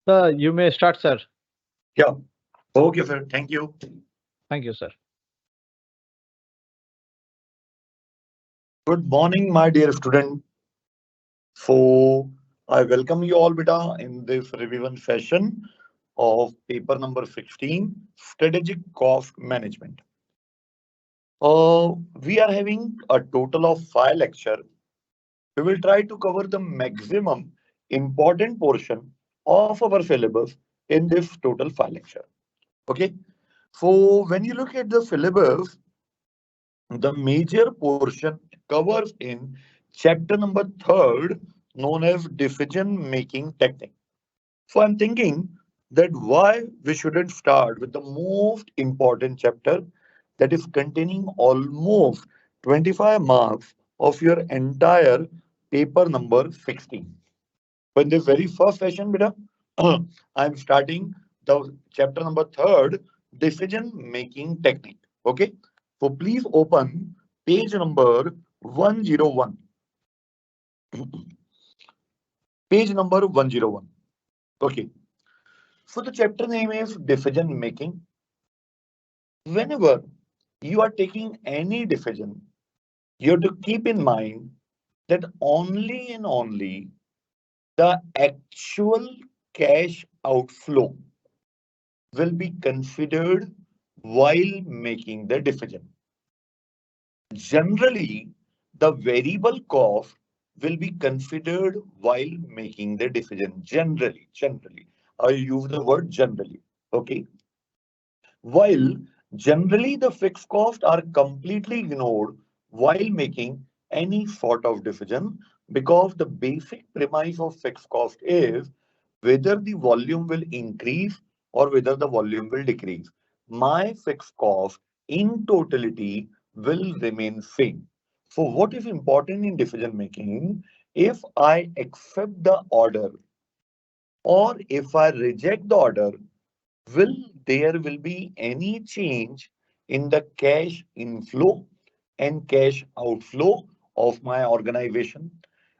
Sir, you may start, sir. Yeah. Okay, sir. Thank you. Thank you, sir. Good morning, my dear student. So, I welcome you all, beta, in this revision session of paper number 16, Strategic Cost Management. We are having a total of 5 lectures. We will try to cover the maximum important portion of our syllabus in this total 5 lectures. Okay. So, when you look at the syllabus, the major portion covers in chapter number third, known as decision making technique. So I'm thinking that why we shouldn't start with the most important chapter that is containing almost 25 marks of your entire paper number 16. So in the very first session, beta, I'm starting the chapter number third, decision making technique. Okay. So please open page number 101. Page number 101. Okay. So the chapter name is decision making. Whenever you are taking any decision, you have to keep in mind that only and only the actual cash outflow will be considered while making the decision. Generally, the variable cost will be considered while making the decision. Generally. I use the word generally. Okay. While generally the fixed costs are completely ignored while making any sort of decision because the basic premise of fixed cost is whether the volume will increase or whether the volume will decrease. My fixed cost in totality will remain same. So what is important in decision making? If I accept the order or if I reject the order, will there will be any change in the cash inflow and cash outflow of my organization?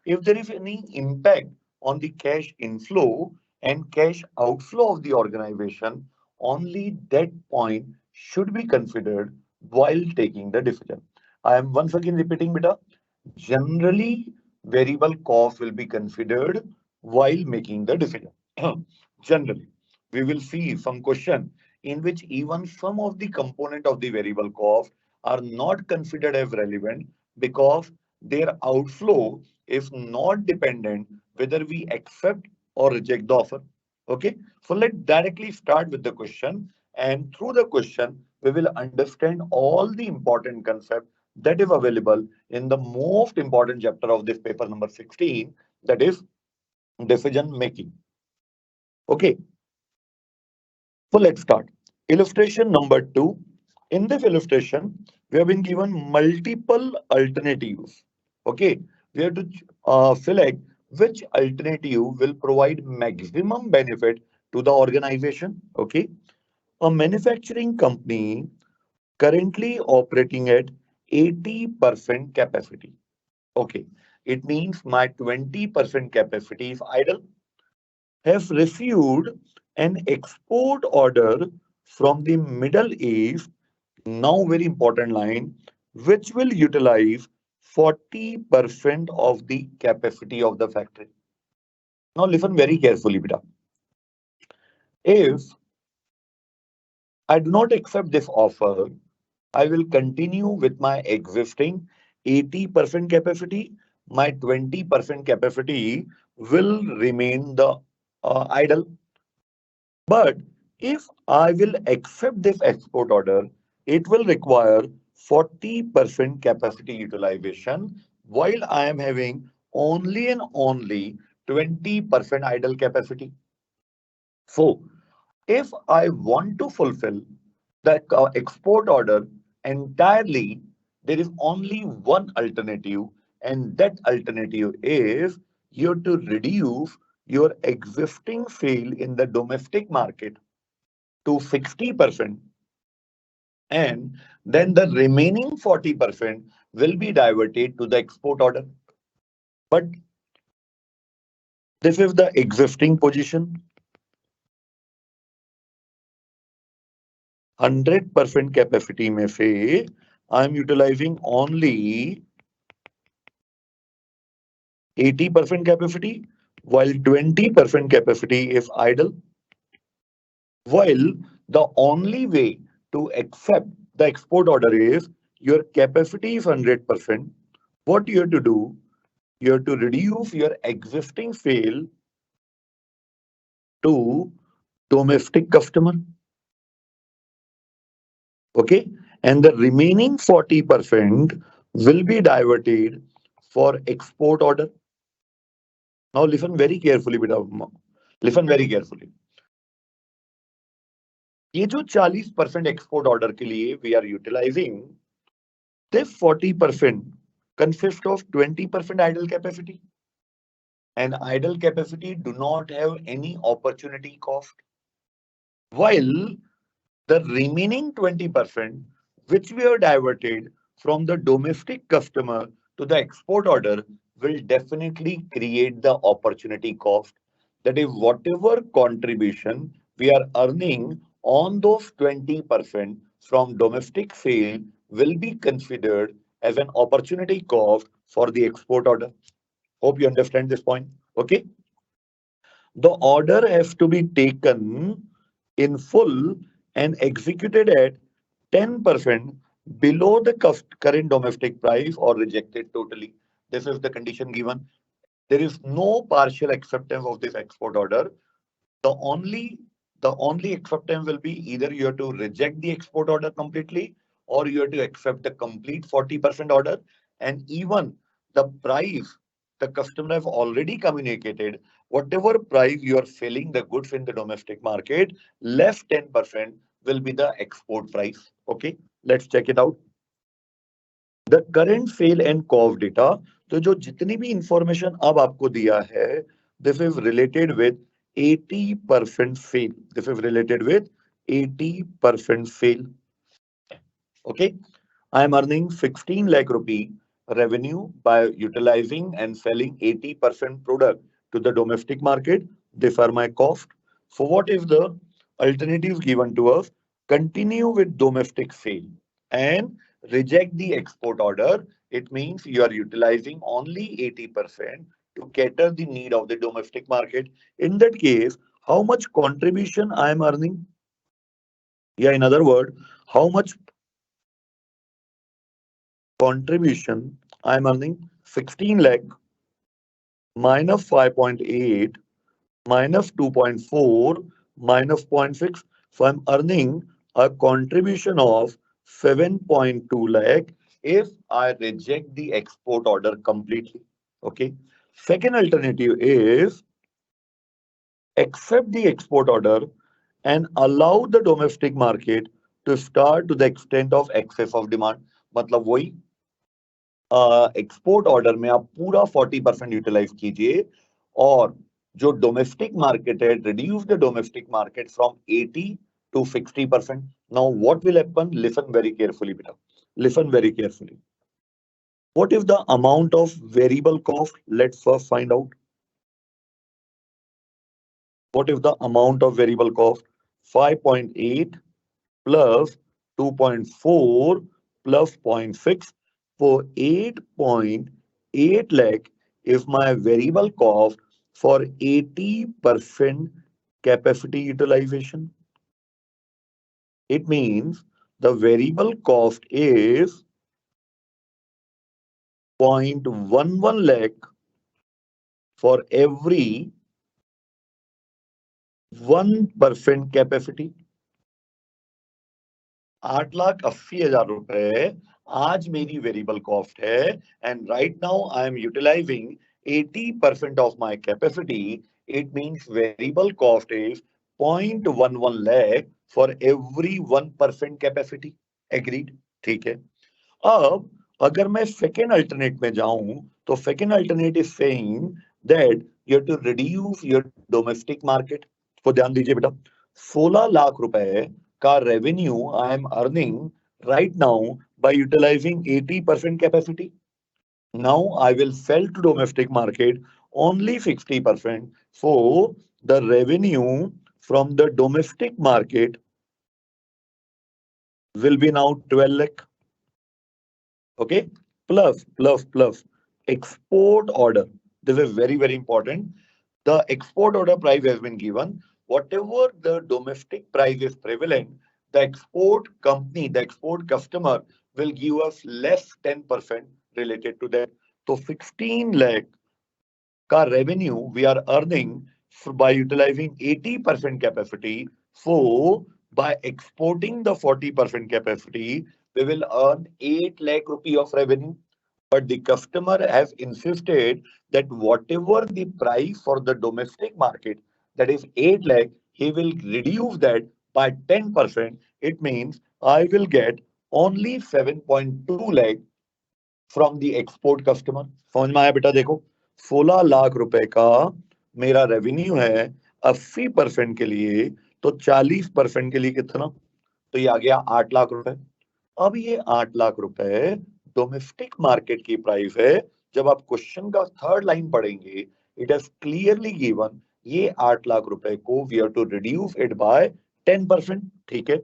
If there is any impact on the cash inflow and cash outflow of the organization, only that point should be considered while taking the decision. I am once again repeating, beta. Generally, variable cost will be considered while making the decision. Generally, we will see some question in which even some of the component of the variable cost are not considered as relevant because their outflow is not dependent whether we accept or reject the offer. Okay, so let's directly start with the question, and through the question we will understand all the important concepts that is available in the most important chapter of this paper number 16, that is decision making. Okay, so let's start. Illustration number 2. In this illustration, we have been given multiple alternatives. Okay, we have to select which alternative will provide maximum benefit to the organization. Okay, a manufacturing company currently operating at 80% capacity. Okay, it means my 20% capacity is idle, have received an export order from the Middle East, now very important line, which will utilize 40% of the capacity of the factory. Now listen very carefully, beta. If I do not accept this offer, I will continue with my existing 80% capacity. My 20% capacity will remain the idle. But if I will accept this export order, it will require 40% capacity utilization while I am having only and only 20% idle capacity. So, if I want to fulfill the export order entirely, there is only one alternative, and that alternative is you have to reduce your existing sale in the domestic market to 60%, and then the remaining 40% will be diverted to the export order. But this is the existing position. 100% capacity में से I am utilising only 80% capacity, while 20% capacity is idle. While the only way to accept the export order is your capacity is 100%. What you have to do, you have to reduce your existing sale to domestic customer. Okay, and the remaining 40% will be diverted for export order. Now listen very carefully, beta. Listen very carefully. ये जो 40% export order के लिए we are utilising this 40% consist of 20% idle capacity, and idle capacity do not have any opportunity cost, while the remaining 20%, which we have diverted from the domestic customer to the export order, will definitely create the opportunity cost. That is, whatever contribution we are earning on those 20% from domestic sale will be considered as an opportunity cost for the export order. Hope you understand this point. Okay. The order has to be taken in full and executed at 10% below the current domestic price or rejected totally. This is the condition given. There is no partial acceptance of this export order. The only the only acceptance will be either you have to reject the export order completely or you have to accept the complete 40% order. And even the price the customer have already communicated, whatever price you are selling the goods in the domestic market, less 10% will be the export price. Okay, let's check it out. The current sale and cost data, तो जो जितनी भी information अब आपको दिया है, this is related with 80% sale. This is related with 80% sale. Okay, I am earning 16 lakh rupee revenue by utilizing and selling 80% product to the domestic market. These are my cost. So what is the alternatives given to us? Continue with domestic sale and reject the export order. It means you are utilizing only 80% to cater the need of the domestic market. In that case, how much contribution I am earning? Yeah, in other words, how much contribution I am earning? 16 lakh minus 5.8 minus 2.4 minus zero point 0.6. So I'm earning a contribution of 7.2 lakh if I reject the export order completely. Okay. Second alternative is accept the export order and allow the domestic market to start to the extent of excess of demand. मतलब वही export order में आप पूरा 40% utilise कीजिए और जो domestic market है reduce the domestic market from 80 to 60%. Now what will happen? Listen very carefully, beta. Listen very carefully. What is the amount of variable cost? Let's first find out. What is the amount of variable cost? 5.8 plus 2.4 plus zero point 0.6 for 8.8 lakh is my variable cost for 80% capacity utilization. It means the variable cost is 0.11 lakh for every 1% capacity. 8,80,000 रुपए आज मेरी variable cost है and right now I am utilising 80% of my capacity. It means variable cost is 0.11 lakh for every 1% capacity. Agreed? ठीक है. अब अगर मैं second alternate में जाऊं तो second alternate is saying that you have to reduce your domestic market. तो ध्यान दीजिए बेटा, 16 लाख रुपए का revenue I am earning right now by utilizing 80% capacity. Now I will sell to domestic market only 60%. So the revenue from the domestic market will be now 12 lakh. Okay, plus export order. This is very, very important. The export order price has been given. Whatever the domestic price is prevalent, the export company, the export customer will give us less 10% related to that. So 16 lakh का revenue we are earning by utilizing 80% capacity. So by exporting the 40% capacity, we will earn 8 lakh rupee of revenue. But the customer has insisted that whatever the price for the domestic market, that is 8 lakh, he will reduce that by 10%. It means I will get only 7.2 lakh from the export customer. समझ में आया बेटा? देखो 16 लाख रुपए का मेरा revenue है 80% के लिए, तो 40% के लिए कितना? तो ये आ गया 8 लाख रुपए. अब ये 8 लाख रुपए डोमेस्टिक मार्केट की प्राइस है. जब आप क्वेश्चन का थर्ड लाइन पढ़ेंगे, इट हैज क्लियरली गिवन ये 8 लाख रुपए को we have to reduce it by 10%. ठीक है,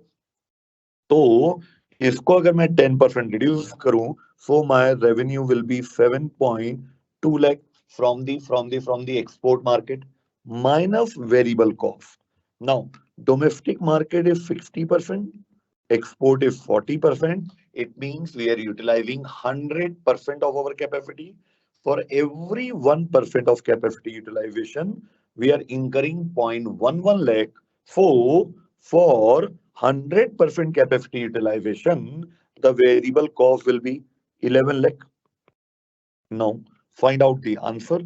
तो इसको अगर मैं 10% रिड्यूस करूं, so my revenue will be 7.2 lakh from the export market minus variable cost. Now, domestic market is 60%, export is 40%. It means we are utilizing 100% of our capacity. For every 1% of capacity utilization, we are incurring 0.11 lakh. So, for 100% capacity utilization, the variable cost will be 11 lakh. Now, find out the answer.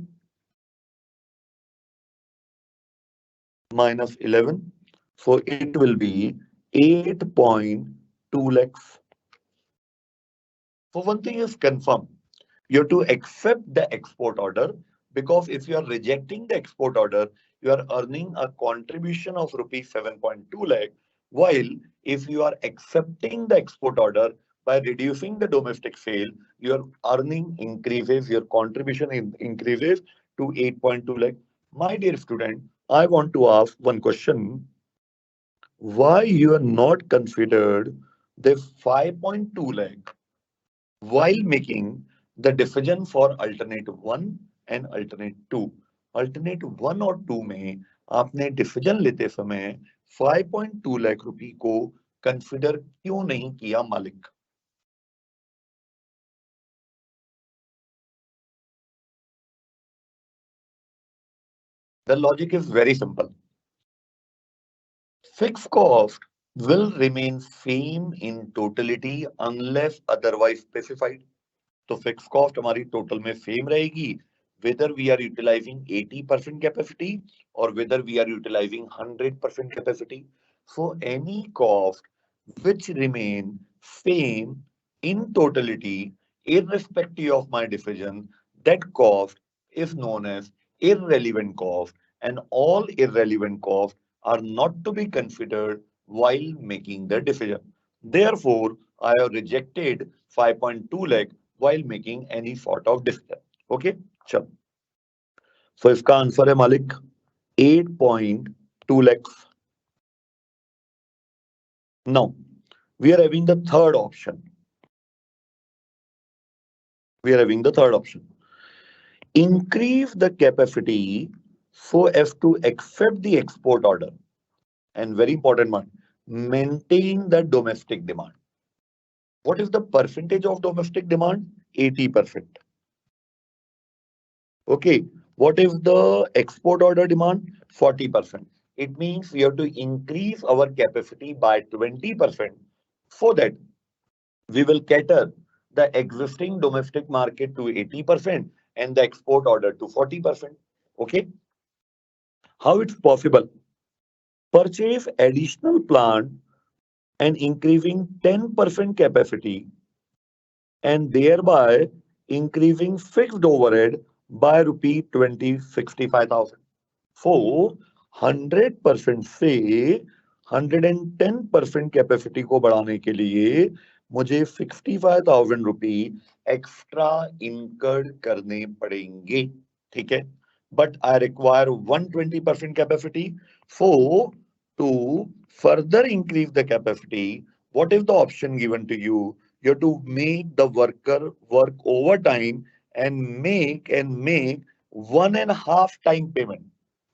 Minus 11. So, it will be 8.2 lakhs. So, one thing is confirmed. You have to accept the export order, because if you are rejecting the export order, you are earning a contribution of rupees 7.2 lakh. While if you are accepting the export order by reducing the domestic sale, your earning increases, your contribution increases to 8.2 lakh. My dear student, I want to ask one question. Why you are not considered the 5.2 lakh while making the decision for alternate 1 and alternate 2? Alternate 1 और 2 में आपने decision लेते समय 5.2 लाख रुपए को consider क्यों नहीं किया मालिक? The logic is very simple. Fixed cost will remain same in totality unless otherwise specified. तो फिक्स कॉस्ट हमारी टोटल में सेम रहेगी, whether we are utilizing 80% capacity or whether we are utilizing 100% capacity. So any cost which remain same in totality irrespective of my decision, that cost is known as irrelevant cost, and all irrelevant costs are not to be considered while making the decision. Therefore, I have rejected 5.2 lakh while making any sort of decision. Okay, चलो. So इसका answer है मालिक 8.2 lakhs. Now, we are having the third option. We are having the third option. Increase the capacity so as to accept the export order. And very important one, maintain the domestic demand. What is the percentage of domestic demand? 80%. Okay. What is the export order demand? 40%. It means we have to increase our capacity by 20% so that we will cater the existing domestic market to 80% and the export order to 40%. Okay. How it's possible? Purchase additional plant and increasing 10% capacity and thereby increasing fixed overhead by rupee 20,65,000. So 100% से 110% capacity को बढ़ाने के लिए मुझे 65,000 रुपी extra incurred करने पड़ेंगे. ठीक है, but I require 120% capacity. So to further increase the capacity, What is the option given to you? You have to make the worker work overtime and make 1.5 time payment.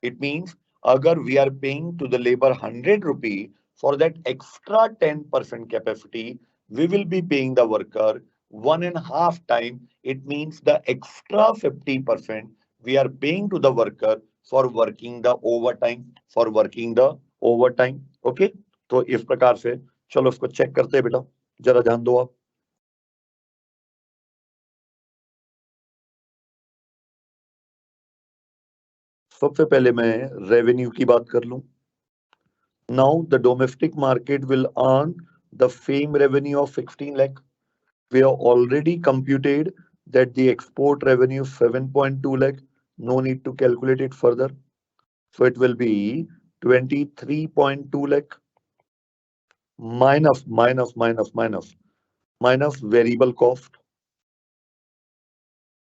It means agar we are paying to the labor 100 rupee for that extra 10% capacity, we will be paying the worker 1.5 time. It means the extra 50% we are paying to the worker for working the overtime. Okay, तो इस प्रकार से चलो उसको check करते हैं बेटा, जरा ध्यान दो आप। सबसे पहले मैं रेवेन्यू की बात कर लूं। Now the domestic market will earn the fame revenue of 16 lakh. We have already computed that the export revenue 7.2 lakh. No need to calculate it further. So it will be 23.2 lakh minus variable cost.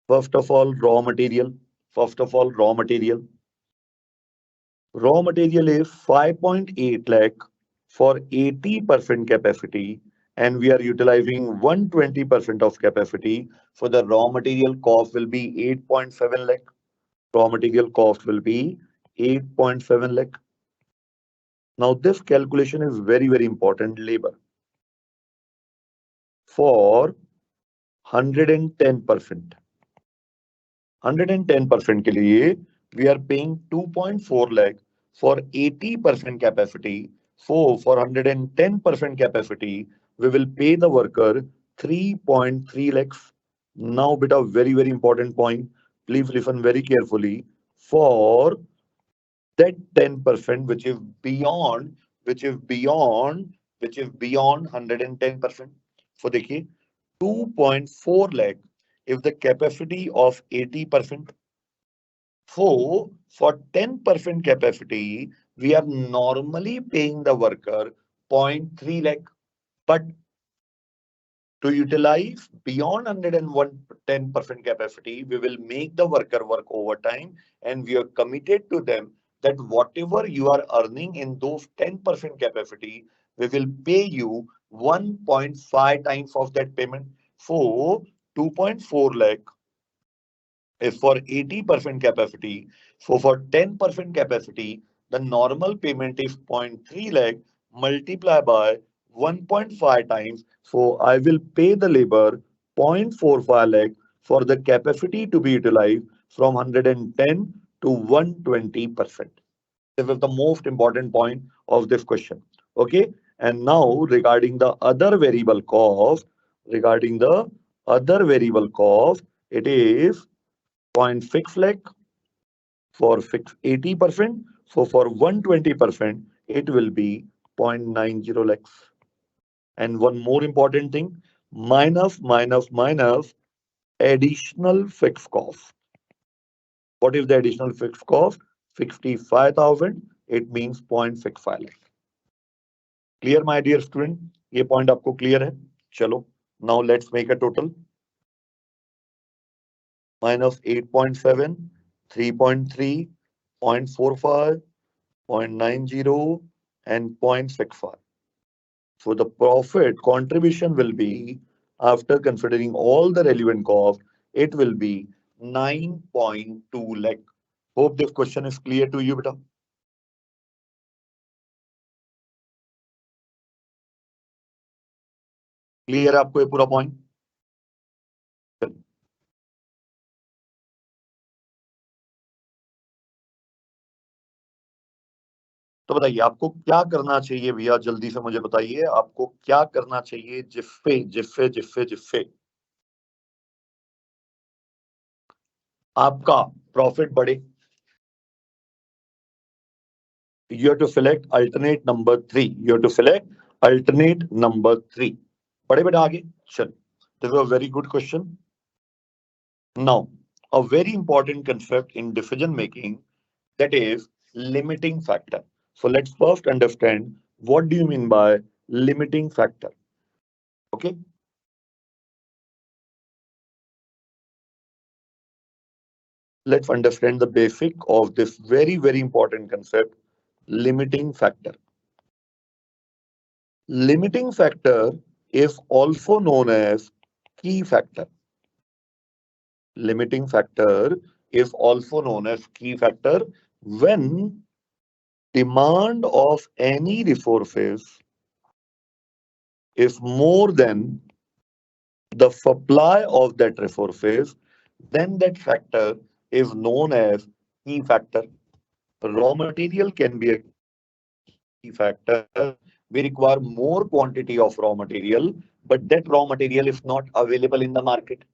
First of all, raw material. First of all, raw material. Raw material is 5.8 lakh for 80% capacity, and we are utilizing 120% of capacity. So the raw material cost will be 8.7 lakh. Raw material cost will be 8.7 lakh. Now this calculation is very, very important. Labor for 110%. 110% के लिए we are paying 2.4 lakh for 80% capacity. So for 110% capacity, we will pay the worker 3.3 lakhs. Now, bit of very, very important point. Please listen very carefully. For that 10% which is beyond 110%. So देखिए 2.4 lakh if the capacity of 80%. So for 10% capacity, we are normally paying the worker 0.3 lakh. But to utilize beyond 110% capacity, we will make the worker work overtime, and we are committed to them that whatever you are earning in those 10% capacity, we will pay you 1.5 times of that payment. So 2.4 lakh is for 80% capacity. So for 10% capacity, the normal payment is 0.3 lakh multiplied by 1.5 times. So I will pay the labor 0.45 lakh for the capacity to be utilized from 110 to 120%. This is the most important point of this question. Okay. And now regarding the other variable cost, it is 0.6 lakh for 80%. So for 120%, it will be 0.90 lakhs. And one more important thing, minus additional fixed cost. What is the additional fixed cost? 65,000. It means 0.65 lakh. Clear, my dear student? ये point आपको clear है? चलो. Now let's make a total. Minus 8.7, 3.3, 0.45, 0.90 and 0.65. So the profit contribution will be, after considering all the relevant costs, it will be 9.2 lakh. Hope this question is clear to you, beta. Clear है आपको ये पूरा point? तो बताइए आपको क्या करना चाहिए भैया, जल्दी से मुझे बताइए आपको क्या करना चाहिए जिससे आपका प्रॉफिट बढ़े। You have to select alternate number 3. You have to select alternate number 3. बढ़े बेटा आगे चल। This is a very good question. Now, a very important concept in decision making, that is limiting factor. So let's first understand what do you mean by limiting factor. Okay. Let's understand the basic of this very, very important concept, limiting factor. Limiting factor is also known as key factor. Limiting factor is also known as key factor when demand of any resources is more than the supply of that resources, then that factor is known as key factor. Raw material can be a key factor. We require more quantity of raw material, but that raw material is not available in the market.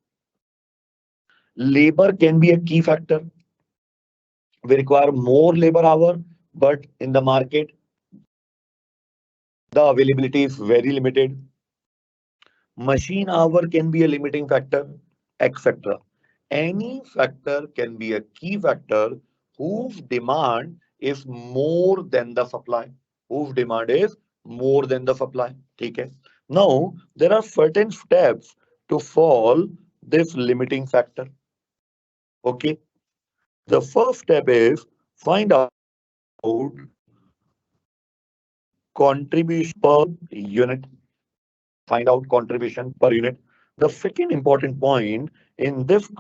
Labor can be a key factor. We require more labor hour, but in the market, the availability is very limited. Machine hour can be a limiting factor, etc. Any factor can be a key factor whose demand is more than the supply. Whose demand is more than the supply. Okay. Now, there are certain steps to solve this limiting factor. Okay. The first step is find out contribution per unit. Find out contribution per unit. The second important point in this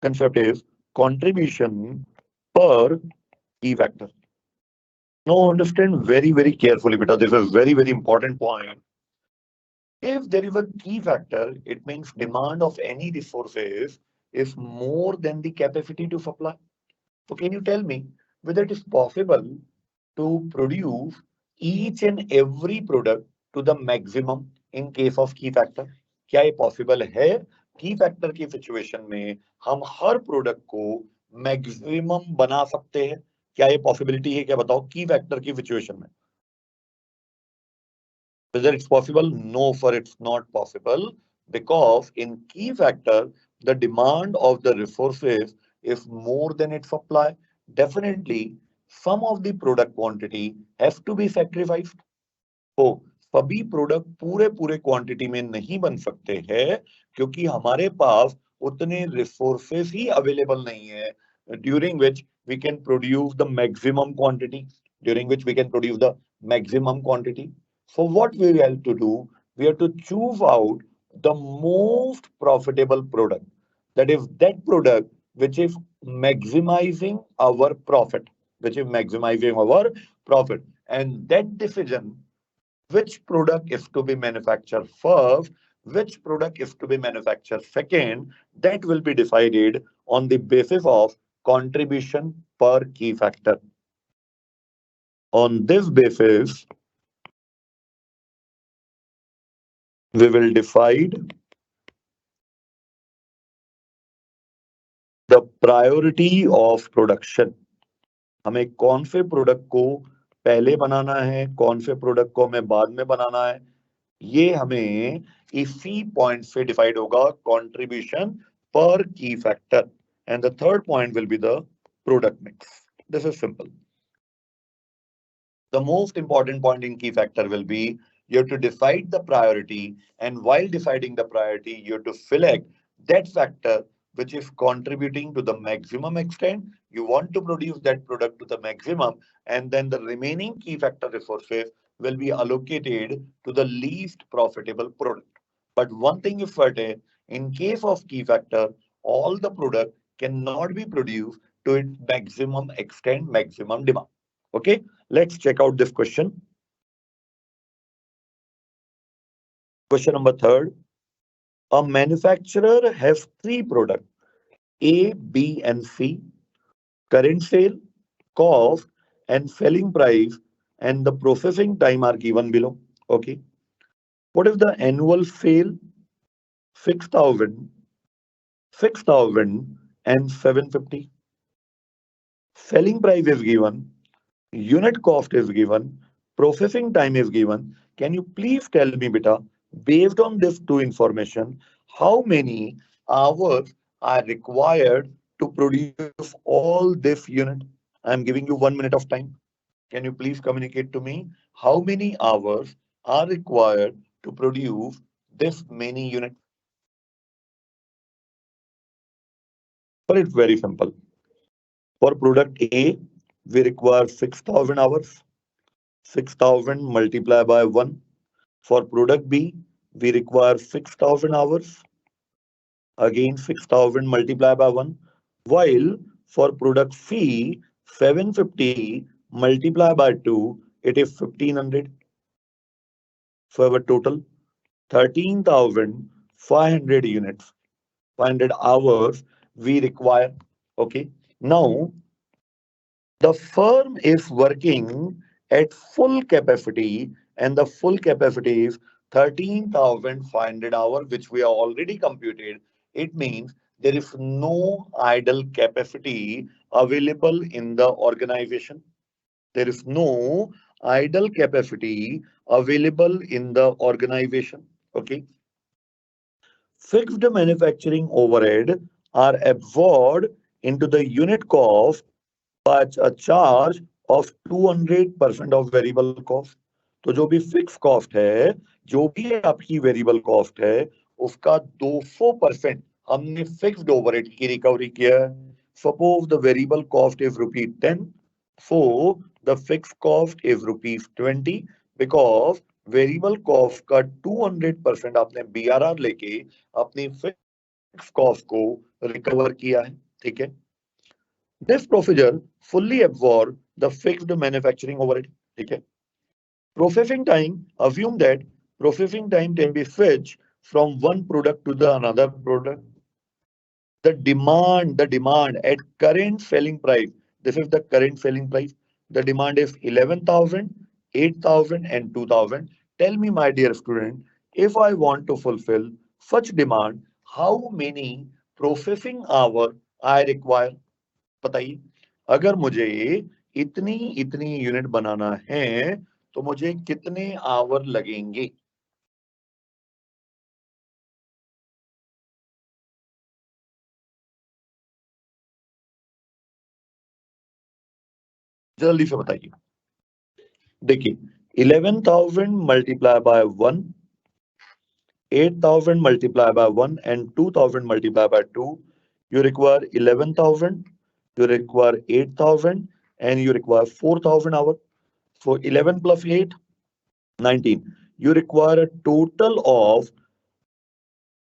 concept is contribution per key factor. Now understand very, very carefully because this is a very, very important point. If there is a key factor, it means demand of any resources is more than the capacity to supply. So can you tell me whether it is possible to produce each and every product to the maximum in case of key factor? क्या ये possible है? Key factor की situation में हम हर product को maximum बना सकते हैं? क्या ये possibility है? क्या बताओ key factor की situation में? Whether it's possible? No, for it's not possible because in key factor, the demand of the resources is more than its supply. Definitely, some of the product quantity has to be sacrificed. तो सभी product पूरे पूरे quantity में नहीं बन सकते हैं क्योंकि हमारे पास उतने रिसोर्सेस ही अवेलेबल नहीं है during which we can produce the maximum quantity during which we can produce the maximum quantity so what we have to do we have to choose out the most profitable product that is that product which is maximizing our profit which is maximizing our profit and that decision which product is to be manufactured first, which product is to be manufactured second, that will be decided on the basis of contribution per key factor. On this basis, we will decide the priority of production. हमें कौन से product को पहले बनाना है कौन से product को हमें बाद में बनाना है ये हमें इसी पॉइंट से डिसाइड होगा कंट्रीब्यूशन पर की factor and the third point will be the product mix this is simple the most important point in key factor will be you have to decide the priority and while deciding the priority you have to select that factor which is contributing to the maximum extent you want to produce that product to the maximum and then the remaining key factor resources will be allocated to the least profitable product but one thing is certain in case of key factor all the product cannot be produced to its maximum extent maximum demand okay. Let's check out this question. Question number third. A manufacturer has three products A, B, and C. Current sale, cost, and selling price, and the processing time are given below. Okay. What is the annual sale? 6,000, 6,000, and 750. Selling price is given. Unit cost is given, processing time is given. Can you please tell me, beta, based on this two information, how many hours are required to produce all this unit? I am giving you 1 minute of time. Can you please communicate to me how many hours are required to produce this many units? Well, it's very simple. For product A, we require 6,000 hours. 6,000 multiplied by 1. For product B, we require 6,000 hours. Again, 6,000 multiplied by 1. While for product C, 750 multiplied by 2, it is 1,500. So our total 13,500 units, 500 hours we require. Okay. Now, the firm is working at full capacity, and the full capacity is 13,500 hours, which we have already computed. It means there is no idle capacity available in the organization. There is no idle capacity available in the organization. Okay. Fixed manufacturing overhead are absorbed into the unit cost by a charge of 200% of variable cost. तो जो भी fix cost है, जो भी आपकी variable cost है, उसका 200% हमने फिक्स्ड ओवरहेड की रिकवरी किया है. Suppose the variable cost is ₹10, so the fixed cost is ₹20, because variable cost का 200% आपने बीआरआर लेके अपनी फिक्स कॉस्ट को रिकवर किया है. ठीक है. This procedure fully absorbs the fixed manufacturing overhead. ठीक है. Processing time, assume that processing time can be switched from one product to the another product. The demand at current selling price. This is the current selling price. The demand is 11,000, 8,000, and 2,000. Tell me, my dear student, if I want to fulfill such demand, how many processing hour I require? बताइए. अगर मुझे इतनी इतनी unit बनाना है, तो मुझे कितने our लगेंगे? जल्दी से बताइए. देखिए, 11,000 multiply by 1, 8,000 multiplied by 1, and 2,000 multiplied by 2, you require 11,000, you require 8,000, and you require 4,000 hours. So 11 plus 8, 19. You require a total of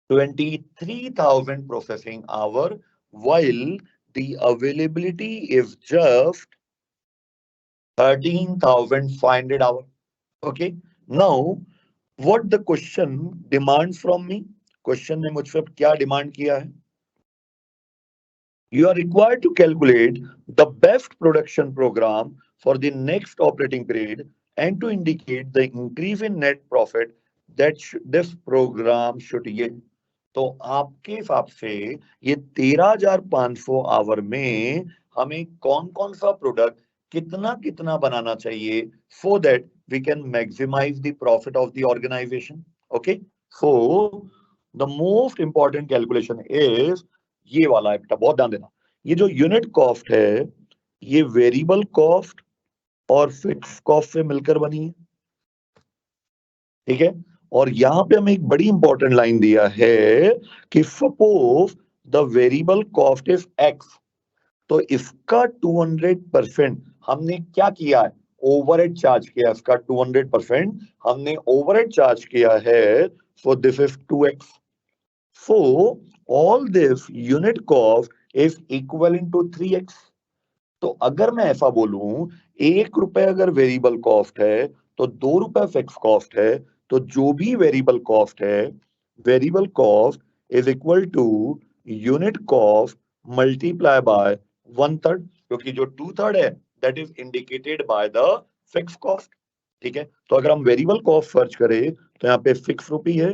23,000 processing hour, while the availability is just 13,500 hour. Okay. Now, what the question demands from me? Question ने मुझसे क्या demand किया है? You are required to calculate the best production program for the next operating period and to indicate the increase in net profit that this program should yield. तो आपके हिसाब से ये 13,500 आवर में हमें कौन कौन सा प्रोडक्ट कितना कितना बनाना चाहिए, so that we can maximize the profit of the organization. Okay. So the most important calculation is ये वाला है बेटा, बहुत ध्यान देना. ये जो यूनिट कॉस्ट है, ये वेरिएबल कॉस्ट और फिक्स कॉस्ट से मिलकर बनी है. ठीक है. और यहां पे हमें एक बड़ी इंपॉर्टेंट लाइन दिया है कि suppose the variable cost is x, तो इसका 200% हमने क्या किया है? ओवरहेड चार्ज किया. इसका 200% हमने ओवरहेड चार्ज किया है. सो this is 2x. So all this unit cost is equivalent to 3x. तो अगर मैं ऐसा बोलूं, ₹1 अगर वेरिएबल कॉस्ट है, तो ₹2 फिक्स कॉस्ट है, तो जो भी वेरिएबल कॉस्ट है, variable cost is equal to unit cost multiply by 1/3, क्योंकि जो 2/3 है that is indicated by the fix cost. ठीक है. तो अगर हम वेरिएबल कॉस्ट सर्च करें, तो यहाँ पे ₹6 है,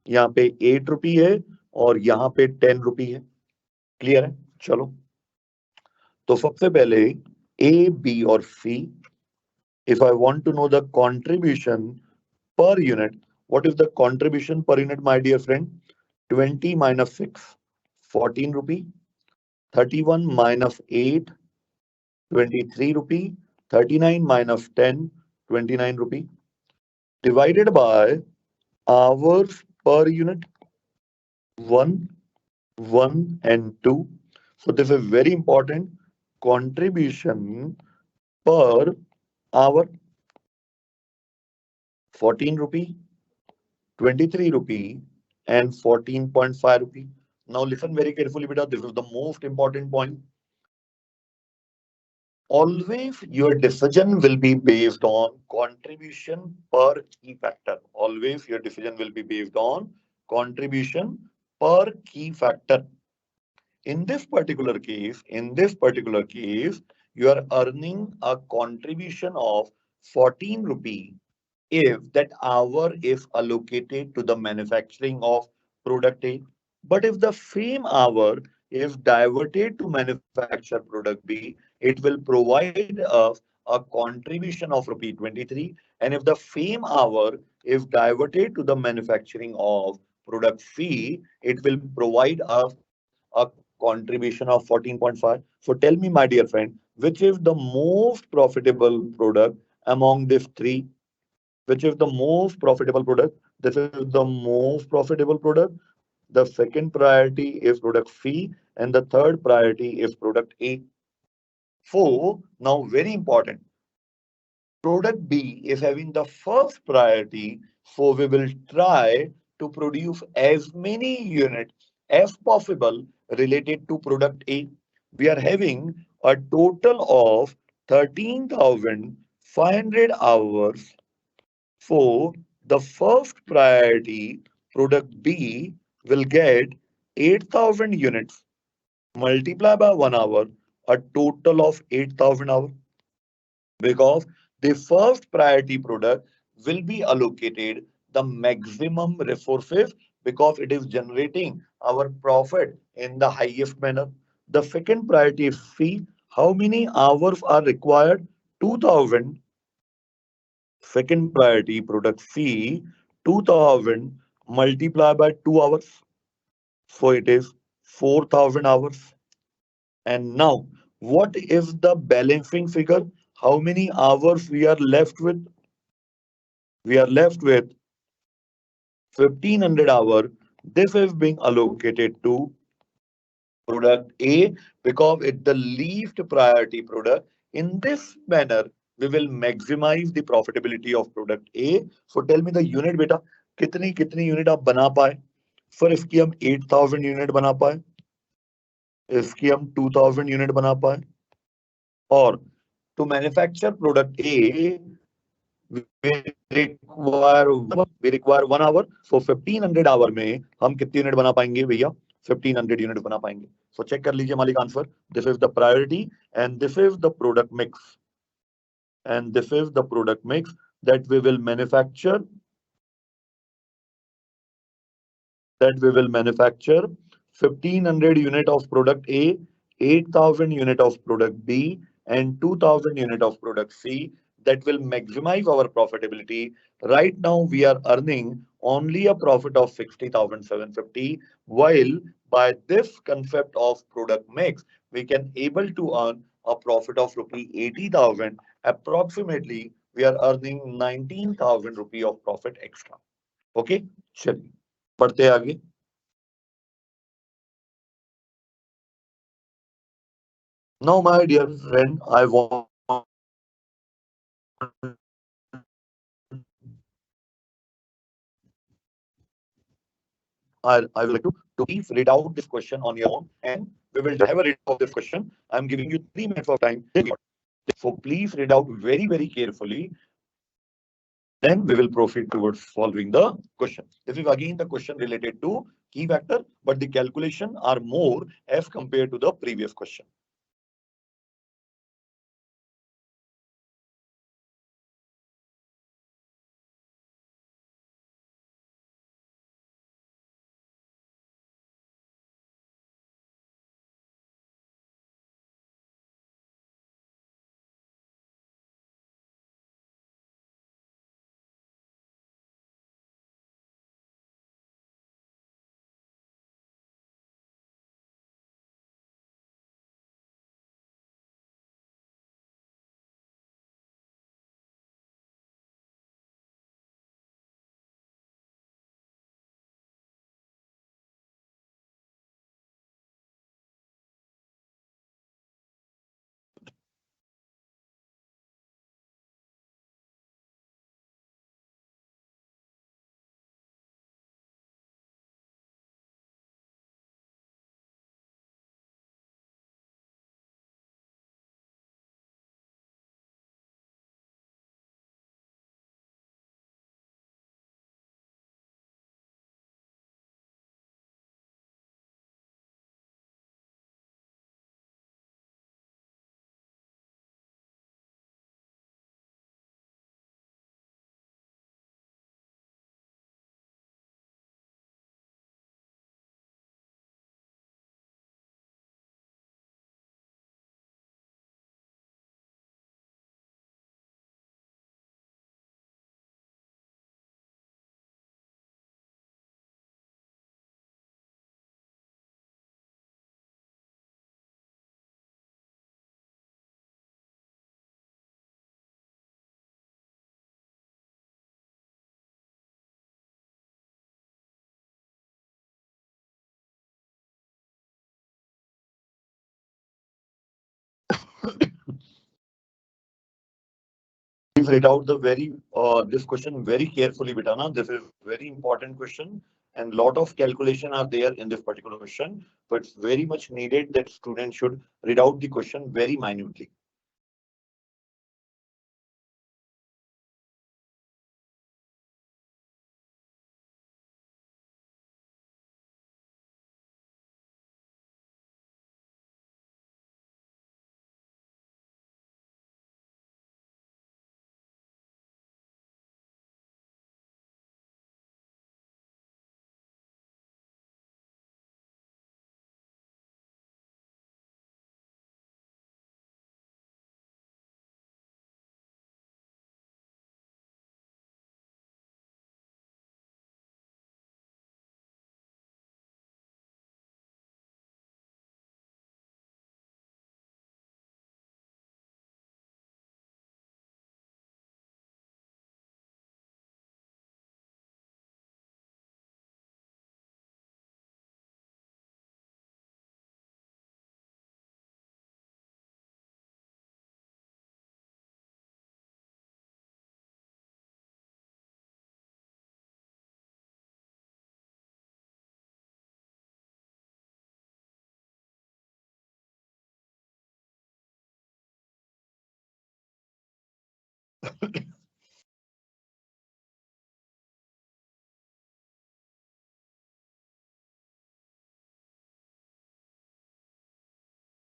यहाँ पे ₹8 है, और यहाँ पे ₹10 है. क्लियर है? चलो. तो सबसे पहले ए, बी और C. If I want to know the contribution per unit, what is the contribution per unit, my dear friend? 20 minus 6, ₹14. 31 minus 8, ₹23. 39 minus 10, ₹29. Divided by hours per unit, 1, 1 and 2. So this is very important. Contribution per hour, ₹14. 23 rupee and 14.5 rupee. Now listen very carefully, beta. This is the most important point. Always your decision will be based on contribution per key factor. Always your decision will be based on contribution per key factor. In this particular case, you are earning a contribution of 14 rupee if that hour is allocated to the manufacturing of product A. But if the same hour is diverted to manufacture product B, it will provide us a contribution of rupee 23. And if the same hour is diverted to the manufacturing of product C, it will provide us a contribution of 14.5. So tell me, my dear friend, which is the most profitable product among these three? Which is the most profitable product? This is the most profitable product. The second priority is product C, and the third priority is product A. So now very important. Product B is having the first priority, so we will try to produce as many units as possible related to product A. We are having a total of 13,500 hours. So the first priority, product B, will get 8,000 units multiplied by 1 hour, a total of 8,000 hours. Because the first priority product will be allocated the maximum resources because it is generating our profit in the highest manner. The second priority is C. How many hours are required? 2,000. Second priority, product C, 2000 multiplied by 2 hours. So it is 4,000 hours. And now, what is the balancing figure? How many hours we are left with? We are left with 1500 hours. This is being allocated to product A because it's the least priority product. In this manner, we will maximize the profitability of product A. So tell me the unit beta, कितनी unit आप बना पाए? For इसकी हम 8,000 unit बना पाए, इसकी हम 2,000 unit बना पाए, और to manufacture product A, we require 1 hour. So 1500 hour में हम कितनी यूनिट बना पाएंगे भैया? 1500 यूनिट बना पाएंगे. So check कर लीजिए मालिक answer. This is the priority and this is the product mix. And this is the product mix that we will manufacture, that we will manufacture 1500 unit of product A, 8,000 unit of product B, and 2,000 unit of product C. That will maximize our profitability. Right now, we are earning only a profit of 60,750, while by this concept of product mix, we can able to earn a profit of rupee 80,000. Approximately, we are earning 19,000 rupee of profit extra. Okay, चलिए बढ़ते हैं आगे. Now, my dear friend, I would like to please read out this question on your own, and we will have a read of this question. I'm giving you 3 minutes of time. So please read out very, very carefully. Then we will proceed towards solving the question. This is again the question related to key factor, but the calculation are more as compared to the previous question. Please read out the very this question very carefully, Bitana. This is very important question, and lot of calculation are there in this particular question. But it's very much needed that students should read out the question very minutely.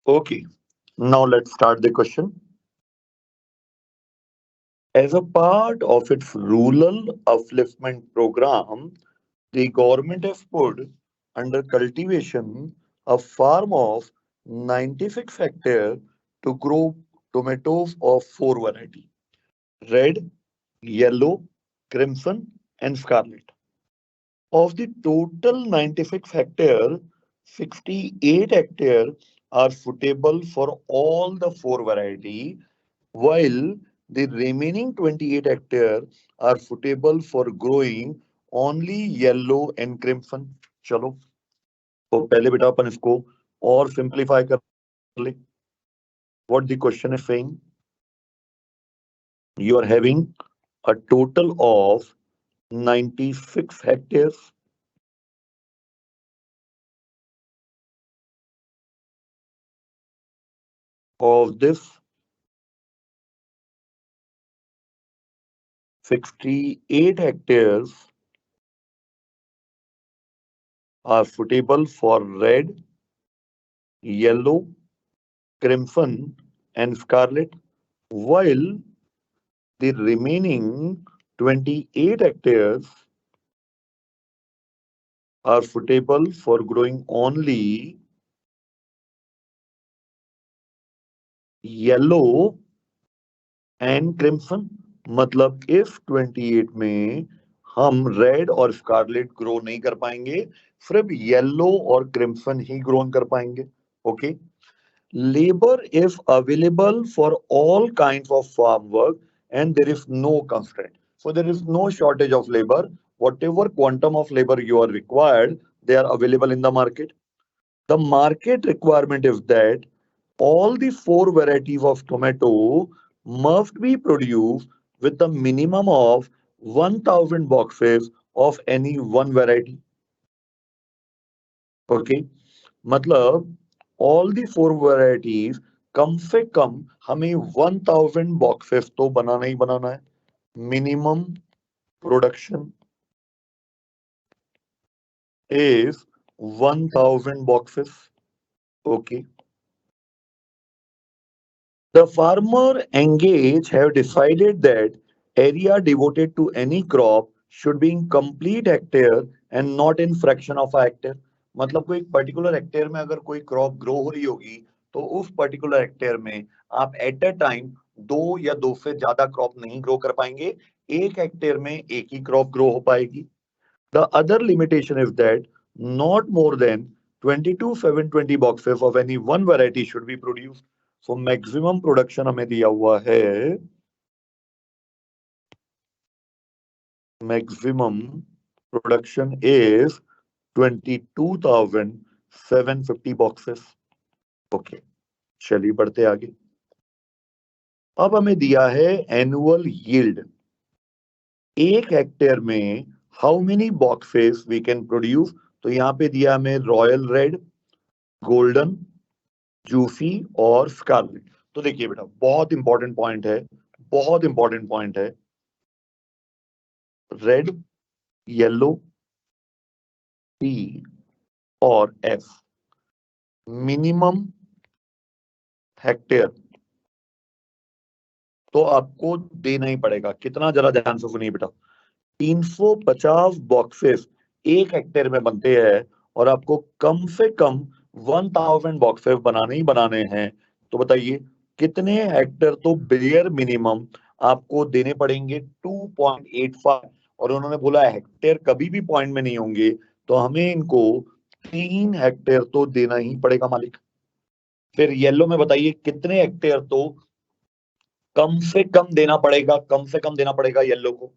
Okay, now let's start the question. As a part of its rural upliftment program, the government has put under cultivation a farm of 96 hectares to grow tomatoes of four varieties: red, yellow, crimson, and scarlet. Of the total 96 hectares, 68 hectares are suitable for all the four varieties, while the remaining 28 hectares are suitable for growing only yellow and crimson. चलो तो पहले बेटा अपन इसको और simplify कर ले. What the question is saying, you are having a total of 96 hectares. Of this, 68 hectares are suitable for red, yellow, crimson, and scarlet, while the remaining 28 hectares are suitable for growing only yellow and crimson. मतलब इस 28 में हम red और Scarlett grow नहीं कर पाएंगे, सिर्फ yellow और क्रिम्सन ही ग्रो कर पाएंगे. Okay. Labor is available for all kinds of farm work and there is no constraint. So there is no shortage of labor. Whatever quantum of labor you are required, they are available in the market. The market requirement is that all the four varieties of tomato must be produced with the minimum of 1000 boxes of any one variety. Okay. मतलब all the four varieties कम से कम हमें 1000 boxes तो बनाना ही बनाना है. Minimum production is 1000 boxes. Okay. The farmer engaged have decided that area devoted to any crop should be in complete hectare and not in fraction of a hectare. मतलब कोई particular hectare में अगर कोई crop grow हो रही होगी तो उस पर्टिकुलर हेक्टेयर में आप एट अ टाइम दो या दो से ज्यादा क्रॉप नहीं ग्रो कर पाएंगे. एक हेक्टेयर में एक ही क्रॉप ग्रो हो पाएगी. The other limitation is that not more than 22,720 boxes of any one variety should be produced. So maximum production हमें दिया हुआ है, maximum production is 22,750 boxes. Okay, चलिए बढ़ते आगे. अब हमें दिया है एनुअल यील्ड, 1 हेक्टेयर में how many boxes we can produce. तो यहाँ पे दिया हमें रॉयल रेड, गोल्डन, जूसी और स्कारलेट। तो देखिए बेटा, बहुत इंपॉर्टेंट पॉइंट है, बहुत इंपॉर्टेंट पॉइंट है। रेड, येलो, पी और एफ, मिनिमम हेक्टेयर तो आपको देना ही पड़ेगा। कितना, जरा ध्यान से सुनिए बेटा। 350 बॉक्सेस 1 हेक्टेयर में बनते हैं और आपको कम से कम 1000 बॉक्सेस बनाने ही बनाने हैं। तो बताइए कितने हेक्टेयर तो बेयर मिनिमम आपको देने पड़ेंगे? 2.85। और उन्होंने बोला हेक्टेयर कभी भी पॉइंट में नहीं होंगे, तो हमें इनको 3 हेक्टेयर तो देना ही पड़ेगा मालिक। फिर येलो में बताइए कितने हेक्टेयर तो कम से कम देना पड़ेगा, कम से कम देना पड़ेगा येलो को।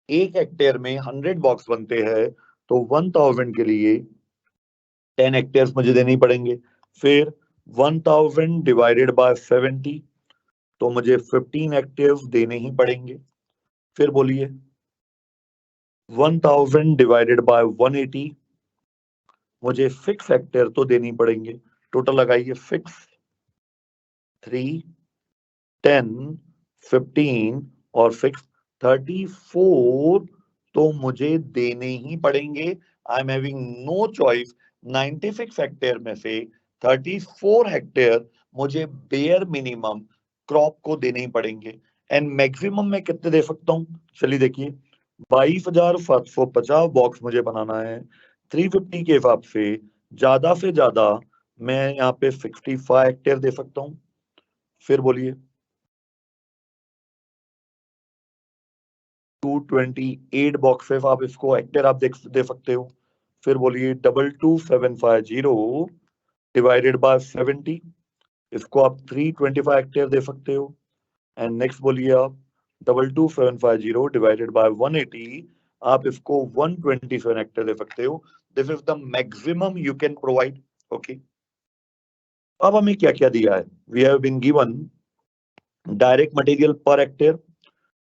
1 हेक्टेयर में 100 बॉक्स बनते हैं, तो 1000 के लिए 10 हेक्टेयर मुझे देने ही पड़ेंगे। फिर 1000 डिवाइडेड बाय 70, तो मुझे 15 हेक्टेयर देने ही पड़ेंगे। फिर बोलिए 1000 डिवाइडेड बाय 180, मुझे 6 हेक्टेयर तो देने ही पड़ेंगे। टोटल लगाइए, 6, 3, 10, 15 और 6, 34 तो मुझे देने ही पड़ेंगे। I am having no choice. 96 hectare में से 34 हेक्टेयर मुझे बेयर मिनिमम क्रॉप को देने ही पड़ेंगे। एंड मैक्सिमम मैं कितने दे सकता हूँ? चलिए देखिए, 22,750 बॉक्स मुझे बनाना है 350 के हिसाब से ज्यादा मैं यहाँ पे 65 हेक्टेयर दे सकता हूँ। फिर बोलिए 228 बॉक्सेस आप इसको हेक्टेयर आप दे सकते हो। फिर बोलिए 22750 डिवाइडेड बाय 70, इसको आप 325 हेक्टेयर दे सकते हो। एंड नेक्स्ट बोलिए आप 22750 डिवाइडेड बाय 180, आप इसको 127 हेक्टेयर दे सकते हो। This is the maximum you can provide. Okay, अब हमें क्या क्या दिया है? We have been given direct material per hectare,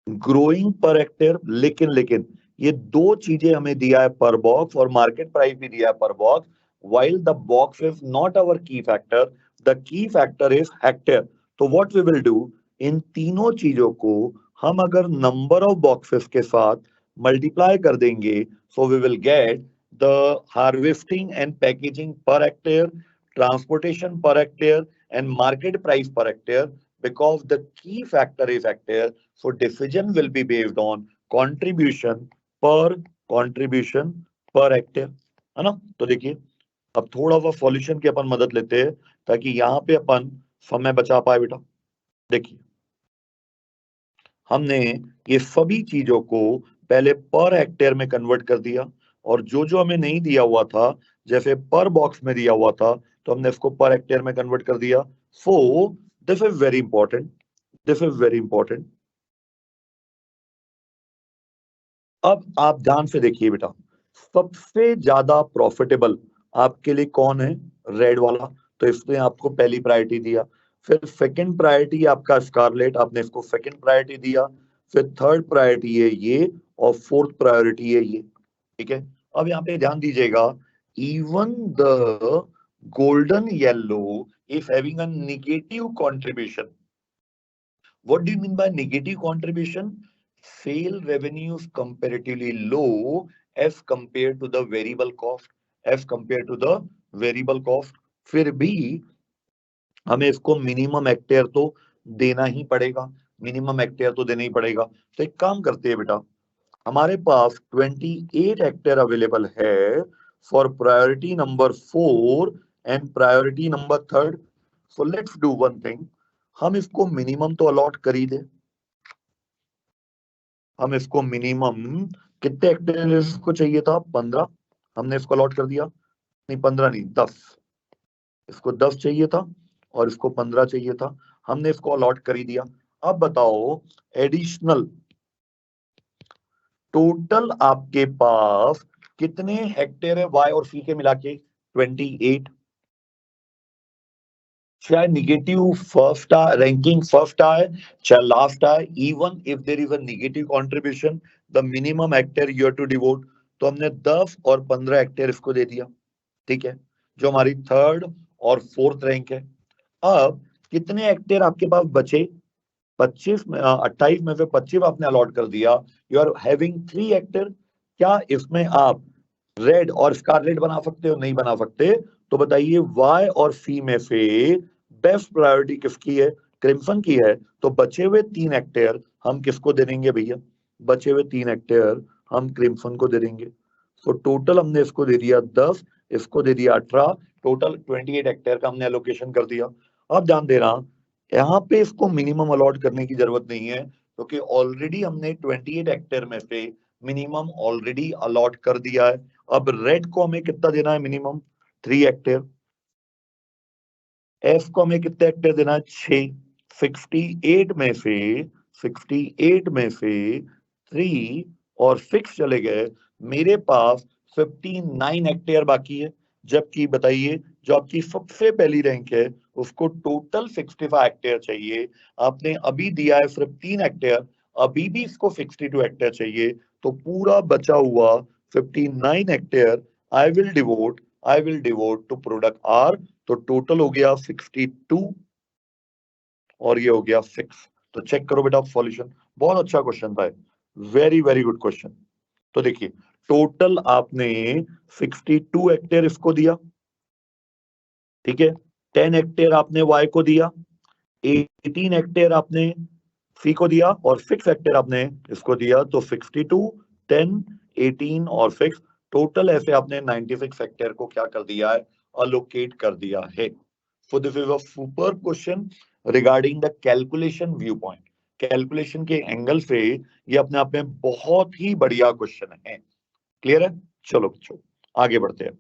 growing per hectare, लेकिन ये दो चीजें हमें दिया है पर बॉक्स, और मार्केट प्राइस भी दिया है पर box. while the box is not our key factor, the key factor is hectare. तो what we will do, इन तीनों चीजों को हम अगर नंबर ऑफ बॉक्सेस के साथ मल्टीप्लाई कर देंगे, so we will get the harvesting and packaging per hectare, transportation per hectare and market price per hectare. Because the key factor is hectare, so decision will be based on contribution per contribution per hectare, है ना? तो देखिए, अब थोड़ा सा solution की अपन मदद लेते हैं ताकि यहाँ पे अपन समय बचा पाए बेटा। देखिए, हमने ये सभी चीजों को पहले पर हेक्टेयर में कन्वर्ट कर दिया, और जो जो हमें नहीं दिया हुआ था, जैसे पर बॉक्स में दिया हुआ था, तो हमने इसको पर हेक्टेयर में कन्वर्ट कर दिया। सो this is very important, this is very important. अब आप ध्यान से देखिए बेटा, सबसे ज्यादा प्रॉफिटेबल आपके लिए कौन है? रेड वाला, तो इसने आपको पहली प्रायोरिटी दिया। फिर सेकंड प्रायोरिटी आपका स्कारलेट, आपने इसको सेकंड प्रायोरिटी दिया। फिर थर्ड प्रायोरिटी है ये, और फोर्थ प्रायोरिटी है ये। ठीक है, अब यहाँ पे ध्यान दीजिएगा, even the golden yellow is having a negative contribution. What do you mean by negative contribution? Sale revenues comparatively low as compared to the variable cost, as compared to the variable cost. फिर भी हमें इसको minimum hectare तो देना ही पड़ेगा, minimum hectare तो देना ही पड़ेगा। तो एक काम करते हैं बेटा, हमारे पास 28 हेक्टेयर अवेलेबल है for priority number 4 and priority number 3। So let's do one thing, हम इसको मिनिमम तो अलॉट कर ही दे। हम इसको मिनिमम कितने हेक्टेयर इसको चाहिए था? 15, हमने इसको अलॉट कर दिया। नहीं 15 नहीं, 10। इसको 10 चाहिए था और इसको 15 चाहिए था, हमने इसको अलॉट कर ही दिया। अब बताओ, एडिशनल टोटल आपके पास कितने हेक्टेयर है वाई और सी के मिला के? 28। चाहे निगेटिव फर्स्ट आए, रैंकिंग फर्स्ट आए, चाहे लास्ट आए, even if there is a negative contribution, the minimum hectare you have to devote. तो हमने 10 और 15 हेक्टेयर इसको दे दिया, ठीक है, जो हमारी थर्ड और फोर्थ रैंक है। अब कितने हेक्टेयर आपके पास बचे? 25 में 28 में से 25 आपने अलॉट कर दिया। You are having 3 hectare. क्या इसमें आप रेड और स्कारलेट बना सकते हो? नहीं बना सकते। तो बताइए वाई और सी में से बेस्ट प्रायोरिटी किसकी है? क्रिम्सन की है। तो बचे हुए 3 हेक्टेयर हम किसको दे देंगे भैया? बचे हुए 3 हेक्टेयर हम क्रिम्सन को दे देंगे। तो टोटल हमने इसको दे दिया 10, इसको दे दिया 18, टोटल 28 हेक्टेयर का हमने एलोकेशन कर दिया। अब ध्यान देना, यहाँ पे इसको मिनिमम अलॉट करने की जरूरत नहीं है, क्योंकि ऑलरेडी हमने 28 हेक्टेयर में से मिनिमम ऑलरेडी अलॉट कर दिया है। अब रेड को हमें कितना देना है? Minimum 3 hectare. एफ को हमें कितने हेक्टेयर देना है? 6। 68 में से 68 में से 3 और 6 चले गए, मेरे पास 59 हेक्टेयर बाकी है। जबकि बताइए, जो आपकी सबसे पहली रैंक है उसको टोटल 65 हेक्टेयर चाहिए, आपने अभी दिया है सिर्फ 3 हेक्टेयर, अभी भी इसको 62 हेक्टेयर चाहिए। तो पूरा बचा हुआ 59 hectare I will devote to product R. तो टोटल हो गया 62 और ये हो गया 6। तो चेक करो बेटा सॉल्यूशन। बहुत अच्छा क्वेश्चन था, वेरी वेरी गुड क्वेश्चन। तो देखिए, टोटल आपने 62 हेक्टेयर इसको दिया, ठीक है, 10 हेक्टेयर आपने वाई को दिया, 18 हेक्टेयर आपने सी को दिया, और 6 हेक्टेयर आपने इसको दिया। तो 62, 10, 18 और 6, टोटल ऐसे आपने 96 हेक्टेयर को क्या कर दिया है? अलोकेट कर दिया है। सो this is a super question regarding the calculation view point. Calculation के एंगल से ये अपने आप में बहुत ही बढ़िया क्वेश्चन है। क्लियर है? चलो बच्चों आगे बढ़ते हैं।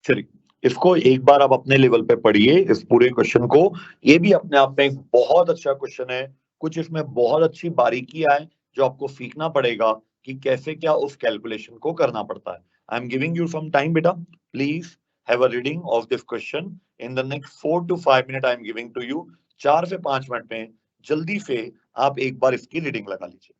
चलिए, इसको एक बार आप अपने लेवल पे पढ़िए इस पूरे क्वेश्चन को। ये भी अपने आप में एक बहुत अच्छा क्वेश्चन है। कुछ इसमें बहुत अच्छी बारीकियां हैं जो आपको सीखना पड़ेगा कि कैसे क्या उस कैलकुलेशन को करना पड़ता है। I am giving you some time बेटा, please have a reading of this question in the next 4 to 5 minute. I am giving to you, 4 से 5 मिनट में जल्दी से आप एक बार इसकी रीडिंग लगा लीजिए।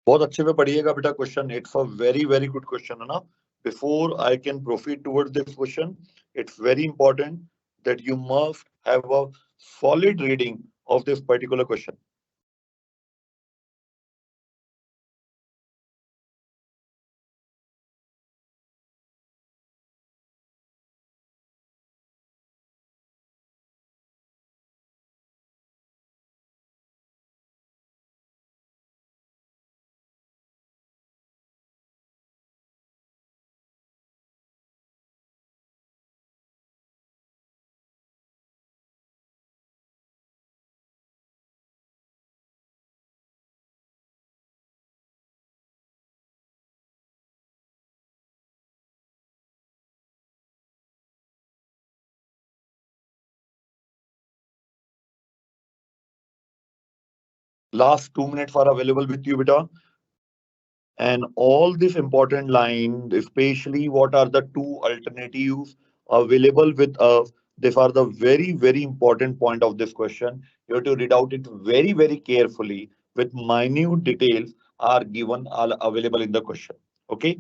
बहुत अच्छे से पढ़िएगा बेटा question, it's a very very good question है ना। Before I can proceed towards this question, it's very important that you must have a solid reading of this particular question? Last 2 minutes are available with you, beta. And all this important line, especially what are the two alternatives available with us, these are the very, very important point of this question. You have to read out it very, very carefully with minute details are given, are available in the question. Okay.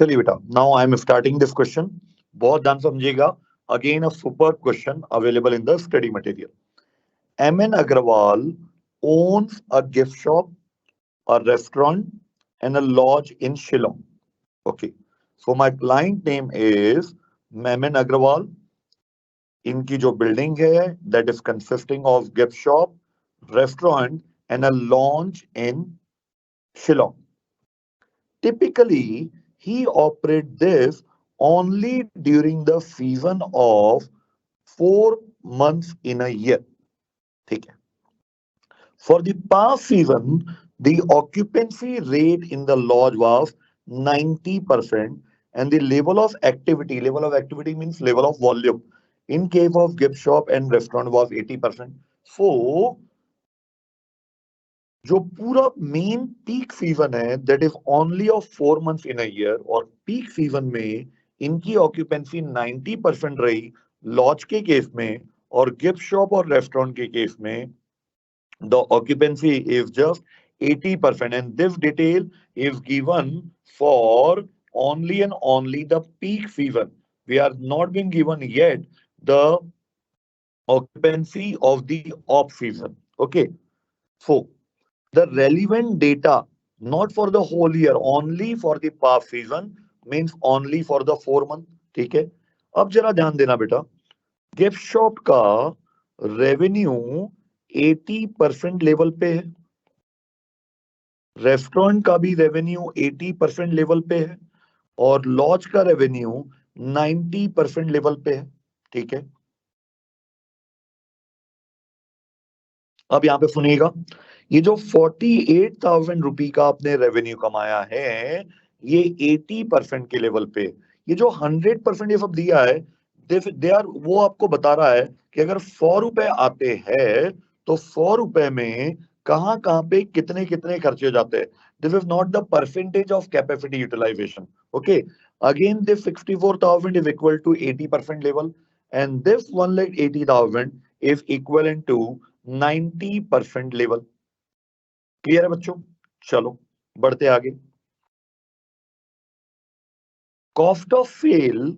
चलिए बेटा, now I am starting this question. बहुत ध्यान समझिएगा. Again a super question available in the study material. M.N. Agrawal owns a gift shop, a restaurant, and a lodge in Shillong. Okay. So my client name is M.N. Agrawal. इनकी जो building है that is consisting of gift shop, restaurant, and a lounge in Shillong. Typically, he operates this only during the season of 4 months in a year. ठीक है. For the past season, the occupancy rate in the lodge was 90%, and the level of activity means level of volume. In case of gift shop and restaurant was 80%. So, जो पूरा main peak season है that is only of 4 months in a year और peak season में इनकी occupancy 90% रही laws के case में और गिफ्ट शॉप और रेस्टोरेंट के केस में the occupancy is just 80%, and this detail is given for only and only the peak season. We are not being given yet the occupancy of the off season. Okay, so the relevant data not for the whole year, only for the past season means only for the 4 month. ठीक है. अब जरा ध्यान देना बेटा, gift shop का revenue 80% level पे है, रेस्टोरेंट का भी रेवेन्यू 80% लेवल पे है और लॉज का रेवेन्यू 90% लेवल पे है. ठीक है. अब यहां पे सुनिएगा, ये जो 48,000 रुपये का आपने रेवेन्यू कमाया है ये 80% के लेवल पे. ये जो 100% ये सब दिया है दे आर वो आपको बता रहा है कि अगर 100 रुपए आते हैं तो 100 रुपए में कहां पे कितने कितने खर्चे हो जाते हैं. This is not the percentage of capacity utilisation. Okay, Again, this 64,000 is equal to 80% level, and this 1,80,000 is equivalent to 90% level. Clear है बच्चों? चलो बढ़ते आगे. Cost of sale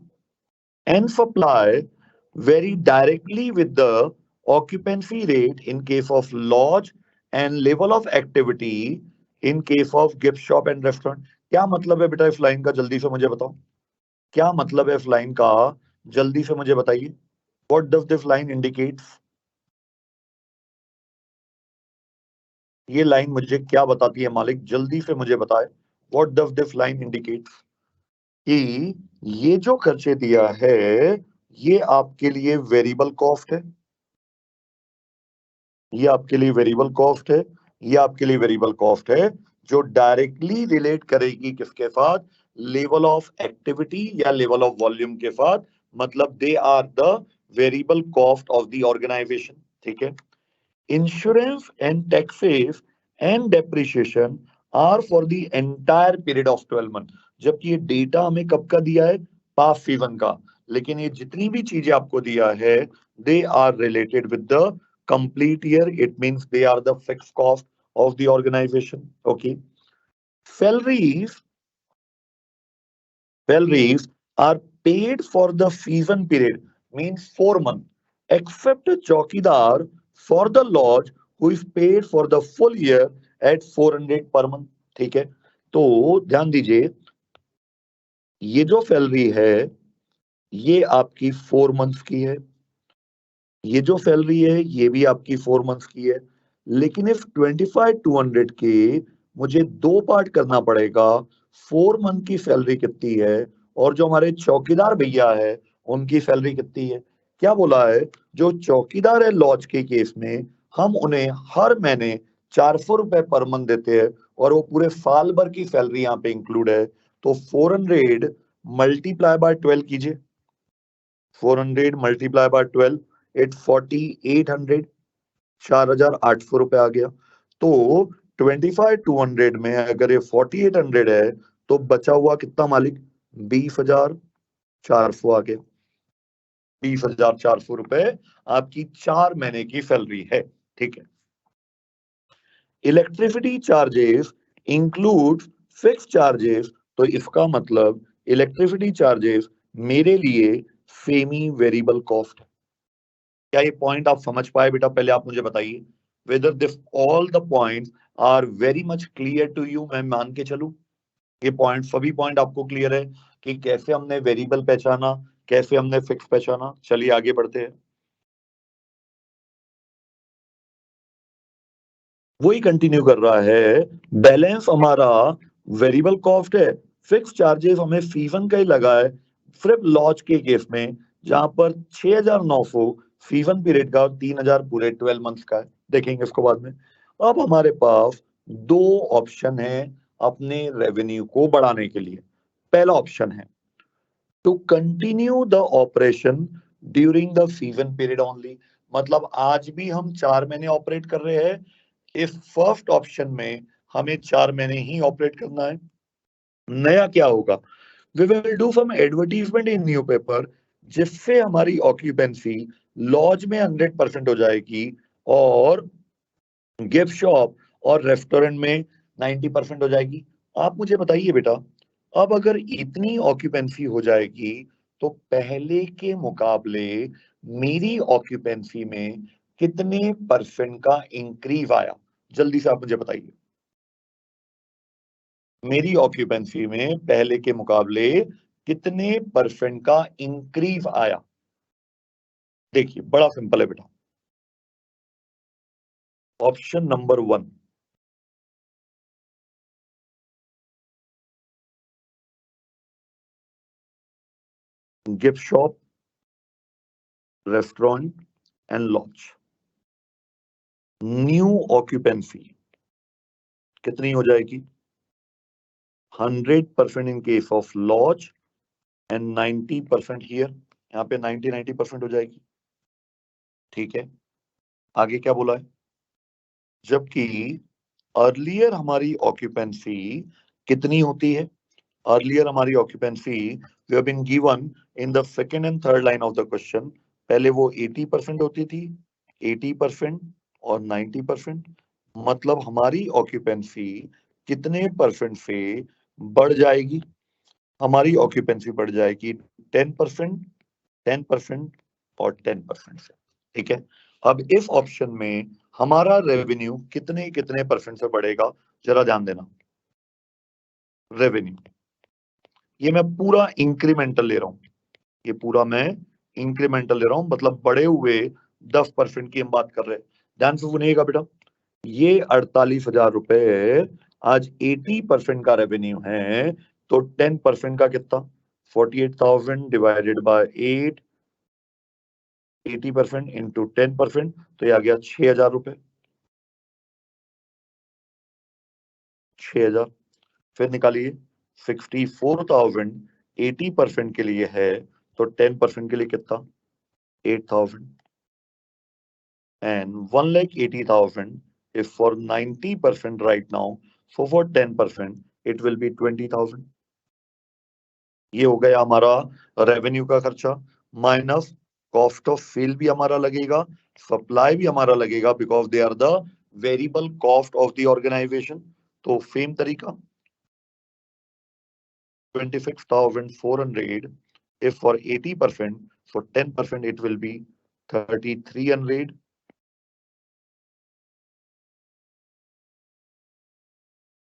and supply vary directly with the occupancy rate in case of lodge and level of activity in case of gift shop and restaurant. क्या मतलब है बेटा इस लाइन का, जल्दी से मुझे बताओ. क्या मतलब है इस लाइन का, जल्दी से मुझे बताइए. What does this line indicates? ये लाइन मुझे क्या बताती है मालिक, जल्दी से मुझे बताए. What does this line indicates? कि ये जो खर्चे दिया है ये आपके लिए वेरिएबल कॉस्ट है. ये आपके लिए वेरिएबल कॉस्ट है. ये आपके लिए वेरिएबल कॉस्ट है जो डायरेक्टली रिलेट करेगी किसके साथ, लेवल ऑफ एक्टिविटी या लेवल ऑफ वॉल्यूम के साथ. मतलब they are the variable cost of the organisation. ठीक है. Insurance and taxes and depreciation are for the entire period of 12 months. जबकि ये डेटा हमें कब का दिया है, पास्ट सीजन का. लेकिन ये जितनी भी चीजें आपको दिया है they are related with the complete year. It means they are the fix cost of the organisation. Okay. Salaries are paid for the season period, means 4 months, except Chowkidar for the lodge who is paid for the full year at 400 per month. ठीक है. तो ध्यान दीजिए, ये जो salary है ये आपकी 4 मंथ्स की है. ये जो सैलरी है ये भी आपकी 4 मंथ्स की है. लेकिन इस 25,200 के मुझे दो पार्ट करना पड़ेगा. 4 मंथ की सैलरी कितनी है और जो हमारे चौकीदार भैया है उनकी सैलरी कितनी है. क्या बोला है, जो चौकीदार है लॉज के केस में हम उन्हें हर महीने 400 रुपए पर मंथ देते हैं और वो पूरे साल भर की सैलरी यहाँ पे इंक्लूड है. तो 400 मल्टीप्लाई बाय 12 कीजिए. 400 मल्टीप्लाई बाय 12, इट 4800, 4,800 रुपए आ गया. तो 25,200 में अगर ये 4800 है तो बचा हुआ कितना मालिक, 20,400 आ गया. 20,400 रुपए आपकी 4 महीने की सैलरी है. ठीक है. Electricity charges include fix charges. तो इसका मतलब इलेक्ट्रिसिटी चार्जेस मेरे लिए सेमी वेरिएबल कॉस्ट है. क्या ये पॉइंट आप समझ पाए बेटा, पहले आप मुझे बताइए whether this all the points are very much clear to you. मैं मान के चलूं ये पॉइंट, सभी पॉइंट आपको क्लियर है कि कैसे हमने वेरिएबल पहचाना, कैसे हमने फिक्स पहचाना. चलिए आगे बढ़ते हैं. वही कंटिन्यू कर रहा है. बैलेंस हमारा वेरिएबल कॉस्ट है, फिक्स चार्जेस हमें सीजन का ही लगा है सिर्फ लॉज के केस में, जहां पर 6,900 सीजन पीरियड का और 3,000 पूरे 12 मंथ्स का है. देखेंगे इसको बाद में. अब हमारे पास दो ऑप्शन है अपने रेवेन्यू को बढ़ाने के लिए. पहला ऑप्शन है to continue the operation during the season period only. मतलब आज भी हम 4 महीने ऑपरेट कर रहे हैं. इस फर्स्ट ऑप्शन में हमें 4 महीने ही ऑपरेट करना है. नया क्या होगा, we will do some advertisement in newspaper जिससे हमारी ऑक्यूपेंसी लॉज में 100% हो जाएगी और गिफ्ट शॉप और रेस्टोरेंट में 90% हो जाएगी. आप मुझे बताइए बेटा, अब अगर इतनी ऑक्यूपेंसी हो जाएगी तो पहले के मुकाबले मेरी ऑक्यूपेंसी में कितने परसेंट का इंक्रीज आया, जल्दी से आप मुझे बताइए. मेरी ऑक्यूपेंसी में पहले के मुकाबले कितने परसेंट का इंक्रीज आया. देखिए बड़ा सिंपल है बेटा. Option number 1, gift shop, restaurant and lodge. New occupancy कितनी हो जाएगी, 100% in case of lodge and 90% here. यहाँ पे 90% हो जाएगी. ठीक है. आगे क्या बोला है, जबकि अर्लियर हमारी ऑक्यूपेंसी कितनी होती है, अर्लियर हमारी occupancy we have been given in the second and third line of the question, पहले वो 80% होती थी, 80% और 90%, मतलब हमारी ऑक्यूपेंसी कितने परसेंट से बढ़ जाएगी? हमारी ऑक्यूपेंसी बढ़ जाएगी 10%, 10% और 10% से। ठीक है, अब इस ऑप्शन में हमारा रेवेन्यू कितने कितने परसेंट से बढ़ेगा, जरा ध्यान देना। रेवेन्यू ये मैं पूरा इंक्रीमेंटल ले रहा हूं, ये पूरा मैं इंक्रीमेंटल ले रहा हूं, मतलब बढ़े हुए 10% की हम बात कर रहे हैं। ध्यान से सुनिएगा बेटा, ये 48,000 रुपए आज 80% का रेवेन्यू है, तो 10% का कितना? 48,000 डिवाइडेड बाय 8, 80% इंटू 10%, तो ये आ गया 6,000 रुपए। 6,000। फिर निकालिए, 64,000 80% के लिए है, तो 10% के लिए कितना? 8,000। And 1,80,000 is for 90% right now. So for 10%, it will be 20,000. ये हो गया हमारा रेवेन्यू का खर्चा, माइनस कॉस्ट ऑफ सेल भी हमारा लगेगा, सप्लाई भी हमारा लगेगा, because they are the variable cost of the organisation. तो सेम तरीका, 26,400 if for 80%, for 10% it will be 3,300,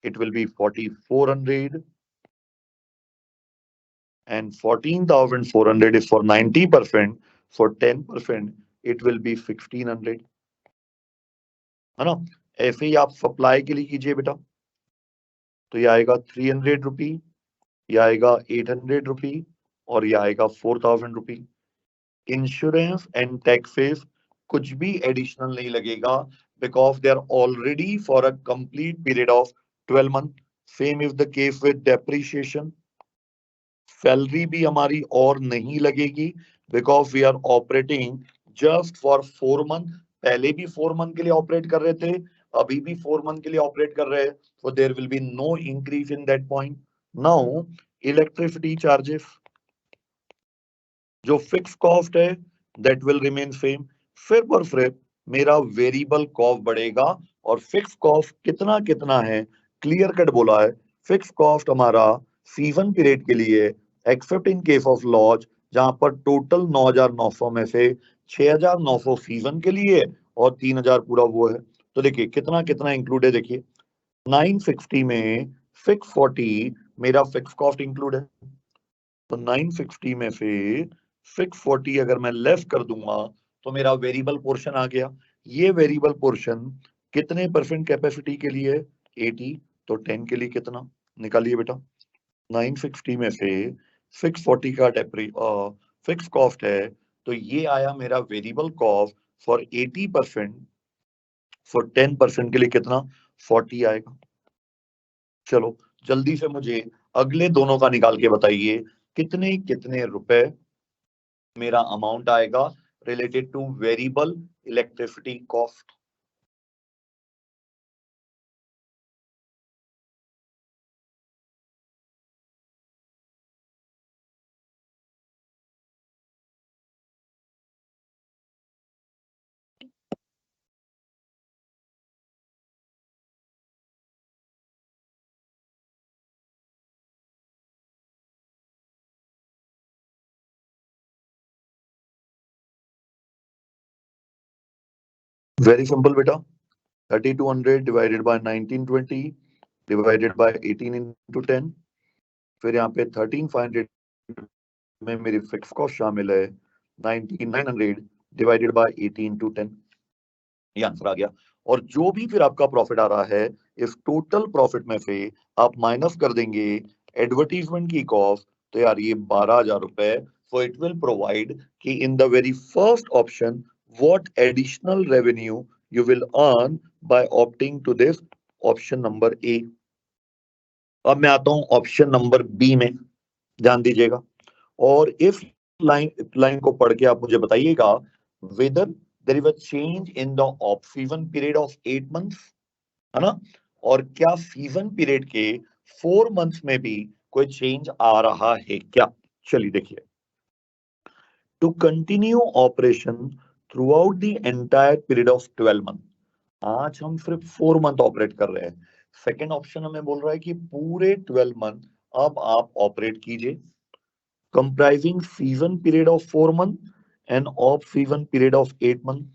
it will be 4,400, and 14,400 is for 90%, for 10% it will be 1,600, है ना? ऐसे ही आप सप्लाई के लिए कीजिए बेटा, तो ये आएगा 300 रुपी, ये आएगा 800 रुपी, और ये आएगा 4,000 रुपी। इंश्योरेंस एंड टैक्सेस कुछ भी एडिशनल नहीं लगेगा, because they are already for a complete period of 12 month. Same is the case with depreciation. Salary भी हमारी और नहीं लगेगी, because we are operating just for 4 month. पहले भी 4 मंथ के लिए ऑपरेट कर रहे थे, अभी भी 4 मंथ के लिए ऑपरेट कर रहे हैं, so there will be no increase in that point. Now electricity charges, जो फिक्स कॉस्ट है, दैट विल रिमेन सेम। फिर मेरा वेरिएबल कॉस्ट बढ़ेगा, और फिक्स कॉस्ट कितना कितना है, क्लियर कट बोला है। फिक्स कॉस्ट हमारा सीजन पीरियड के लिए, except in case of lodge, जहां पर टोटल 9,900 में से 6,900 सीजन के लिए और 3,000 पूरा वो है। तो देखिए कितना कितना इंक्लूड है, देखिए 960 में 640 मेरा फिक्स कॉस्ट इंक्लूड है, तो 960 में से 640 अगर मैं लेस कर दूंगा, तो मेरा वेरिएबल पोर्शन आ गया। ये वेरिएबल पोर्शन कितने परसेंट कैपेसिटी के लिए? 80, तो 10 के लिए कितना? निकालिए बेटा, 960 में से 640 का फिक्स कॉस्ट है, तो ये आया मेरा वेरिएबल कॉस्ट फॉर 80%, फॉर 10% के लिए कितना? 40 आएगा। चलो जल्दी से मुझे अगले दोनों का निकाल के बताइए, कितने कितने रुपए मेरा अमाउंट आएगा related two variable electricity cost. Very simple बेटा, 3,200 divided by 1920 divided by 18 into 10, फिर यहाँ पे 13,500 में मेरी फिक्स कॉस्ट शामिल है, 19,900 डिवाइडेड बाय 18 इंटू 10, ये आंसर आ गया। और जो भी फिर आपका प्रॉफिट आ रहा है, इस टोटल प्रॉफिट में से आप माइनस कर देंगे एडवर्टीजमेंट की कॉस्ट, तो यार ये 12,000 रुपए। सो इट विल प्रोवाइड कि in the very first option what additional revenue you will earn by opting to this option number A. अब मैं आता हूं ऑप्शन नंबर बी में, ध्यान दीजिएगा, और इस लाइन को पढ़ के आप मुझे बताइएगा, whether there is a change in the off season period of 8 months, है ना, और क्या सीजन पीरियड के 4 मंथ्स में भी कोई चेंज आ रहा है क्या? चलिए देखिए, to continue operation throughout the entire period of 12 month, आज हम सिर्फ 4 मंथ ऑपरेट कर रहे हैं। सेकेंड ऑप्शन हमें बोल रहा है कि पूरे 12 मंथ अब आप ऑपरेट कीजिए, comprising season period of 4 months and off-season period of 8 months.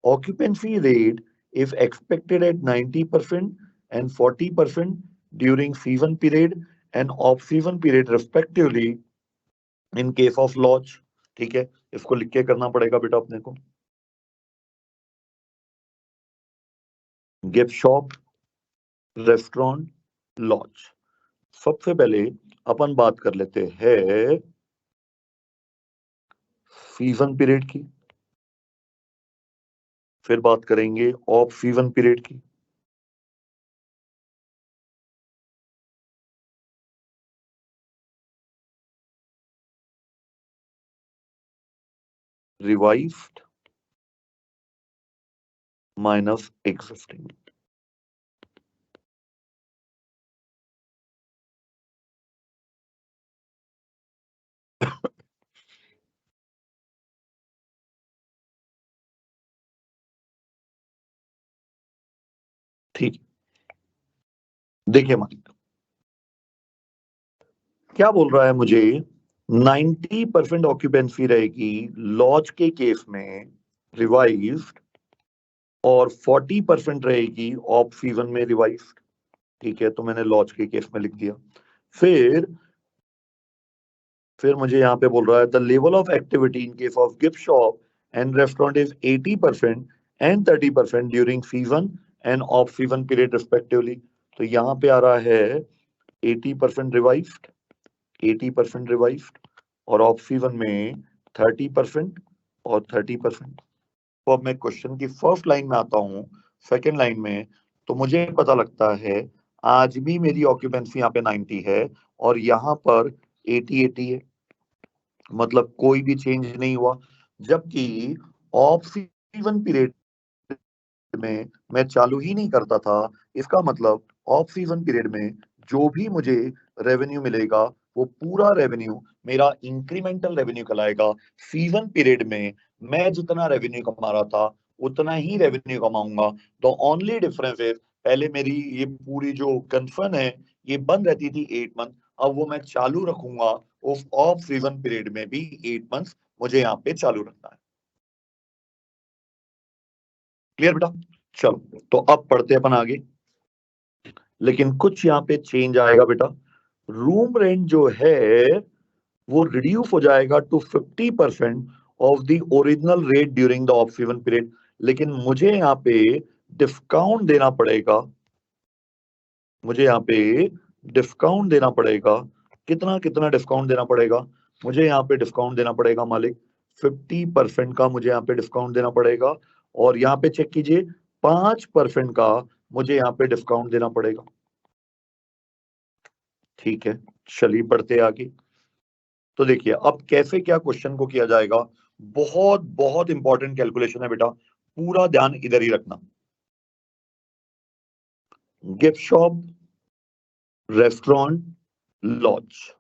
Occupancy rate is expected at 90% and 40% during season period and off-season period respectively in case of lodge. ठीक है, इसको लिख के करना पड़ेगा बेटा अपने को। Gift shop, restaurant, lodge. सबसे पहले अपन बात कर लेते हैं सीजन पीरियड की, फिर बात करेंगे ऑफ सीजन पीरियड की, रिवाइज्ड माइनस एग्जिस्टिंग। ठीक, देखिए मालिक क्या बोल रहा है मुझे, 90% ऑक्यूपेंसी रहेगी लॉज के केस में रिवाइज्ड, और 40% रहेगी ऑफ सीजन में रिवाइज्ड। ठीक है, तो मैंने लॉज के केस में लिख दिया। फिर फिर मुझे यहाँ पे बोल रहा है the level of activity in case of gift shop and restaurant is 80% and 30% during season end of season period respectively. तो यहाँ पे आ रहा है 80% रिवाइज्ड, 80% रिवाइज्ड, और ऑफ सीजन में 30% और 30%। तो अब मैं क्वेश्चन की फर्स्ट लाइन में आता हूँ, सेकेंड लाइन में, तो मुझे पता लगता है आज भी मेरी ऑक्यूपेंसी यहाँ पे 90 है और यहाँ पर 80 है, मतलब कोई भी चेंज नहीं हुआ। जबकि ऑफ सीजन पीरियड में मैं चालू ही नहीं करता था, इसका मतलब ऑफ सीजन पीरियड में जो भी मुझे रेवेन्यू मिलेगा वो पूरा रेवेन्यू मेरा इंक्रीमेंटल रेवेन्यू कहलाएगा। सीजन पीरियड में मैं जितना रेवेन्यू कमा रहा था उतना ही रेवेन्यू कमाऊंगा। तो ओनली डिफरेंस है, पहले मेरी ये पूरी जो कंसर्न है ये बंद रहती थी 8 मंथ, अब वो मैं चालू रखूंगा उस ऑफ सीजन पीरियड में भी 8 मंथ मुझे यहाँ पे चालू रखना है। क्लियर बेटा? चलो तो अब पढ़ते अपन आगे, लेकिन कुछ यहाँ पे चेंज आएगा बेटा। रूम रेंट जो है वो रिड्यूस हो जाएगा to 50% of the original rate during the off season period, लेकिन मुझे यहाँ पे डिस्काउंट देना पड़ेगा, मुझे यहाँ पे डिस्काउंट देना पड़ेगा। कितना कितना डिस्काउंट देना पड़ेगा? मुझे यहाँ पे डिस्काउंट देना पड़ेगा मालिक, 50% का मुझे यहाँ पे डिस्काउंट देना पड़ेगा, और यहाँ पे चेक कीजिए 5% का मुझे यहाँ पे डिस्काउंट देना पड़ेगा। ठीक है, चलिए बढ़ते आगे। तो देखिए अब कैसे क्या क्वेश्चन को किया जाएगा, बहुत बहुत इंपॉर्टेंट कैलकुलेशन है बेटा, पूरा ध्यान इधर ही रखना। Gift shop, restaurant, lodge,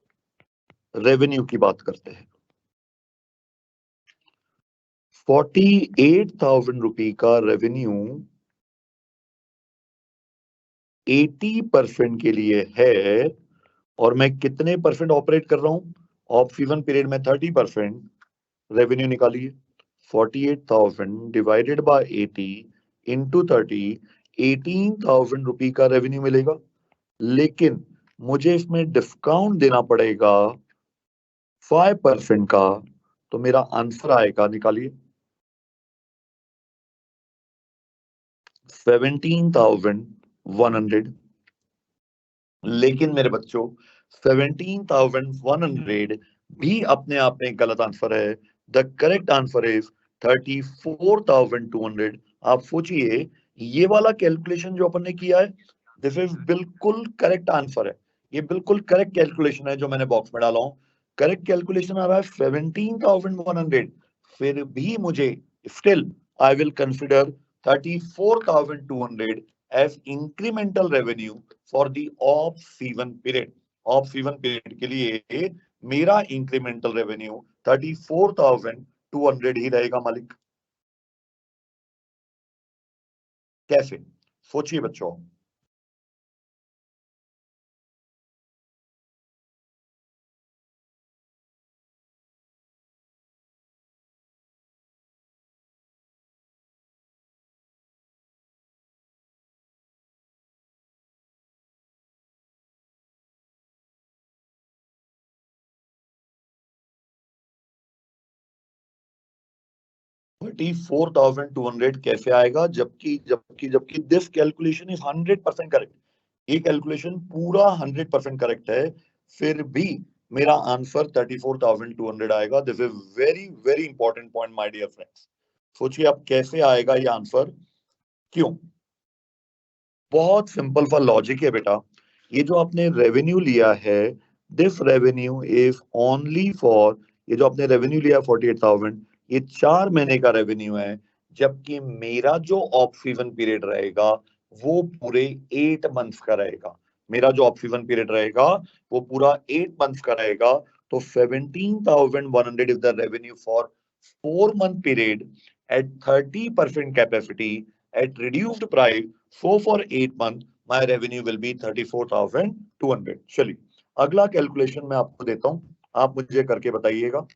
revenue की बात करते हैं। 48,000 रुपये का रेवेन्यू 80% के लिए है, और मैं कितने परसेंट ऑपरेट कर रहा हूं? ऑफ सीजन पीरियड में 30%। रेवेन्यू निकालिए, 48,000 डिवाइडेड बाय 80 इंटू 30, 18,000 रुपये का रेवेन्यू मिलेगा। लेकिन मुझे इसमें डिस्काउंट देना पड़ेगा 5% का, तो मेरा आंसर आएगा, निकालिए, 17,100। लेकिन मेरे बच्चों 17,100 भी अपने आप में गलत आंसर है। The correct answer is 34,200। आप सोचिए, ये वाला कैलकुलेशन जो अपन ने किया है, दिस इज बिल्कुल करेक्ट आंसर है, ये बिल्कुल करेक्ट कैलकुलेशन है जो मैंने बॉक्स में डाला हूं। करेक्ट कैलकुलेशन आ रहा है 17,100, फिर भी मुझे still I will consider 34,200 as incremental revenue for the off season period। Of season period के लिए मेरा इंक्रीमेंटल रेवेन्यू 34,200 ही रहेगा मालिक। कैसे? सोचिए बच्चों। $34,200 कैसे आएगा? जबकि जबकि जबकि दिस कैलकुलेशन इज 100% करेक्ट। ये कैलकुलेशन पूरा 100% करेक्ट है, फिर भी मेरा आंसर 34,200 आएगा। This is very very important point my dear friends. सोचिए अब कैसे आएगा ये आंसर, क्यों? बहुत सिंपल सा लॉजिक है बेटा। ये जो आपने रेवेन्यू लिया है, this revenue is only for, ये जो आपने रेवेन्यू लिया 48,000, ये 4 महीने का रेवेन्यू है। जबकि मेरा जो ऑफ सीजन पीरियड रहेगा वो पूरे 8 मंथ्स का रहेगा। मेरा जो ऑफ सीजन पीरियड रहेगा वो पूरा 8 मंथ्स का रहेगा। तो 17,100 is the revenue for 4 month period at 30% capacity at reduced price. So for 8 months, my revenue will be 34,200. चलिए अगला कैलकुलेशन मैं आपको देता हूं, आप मुझे करके बताइएगा।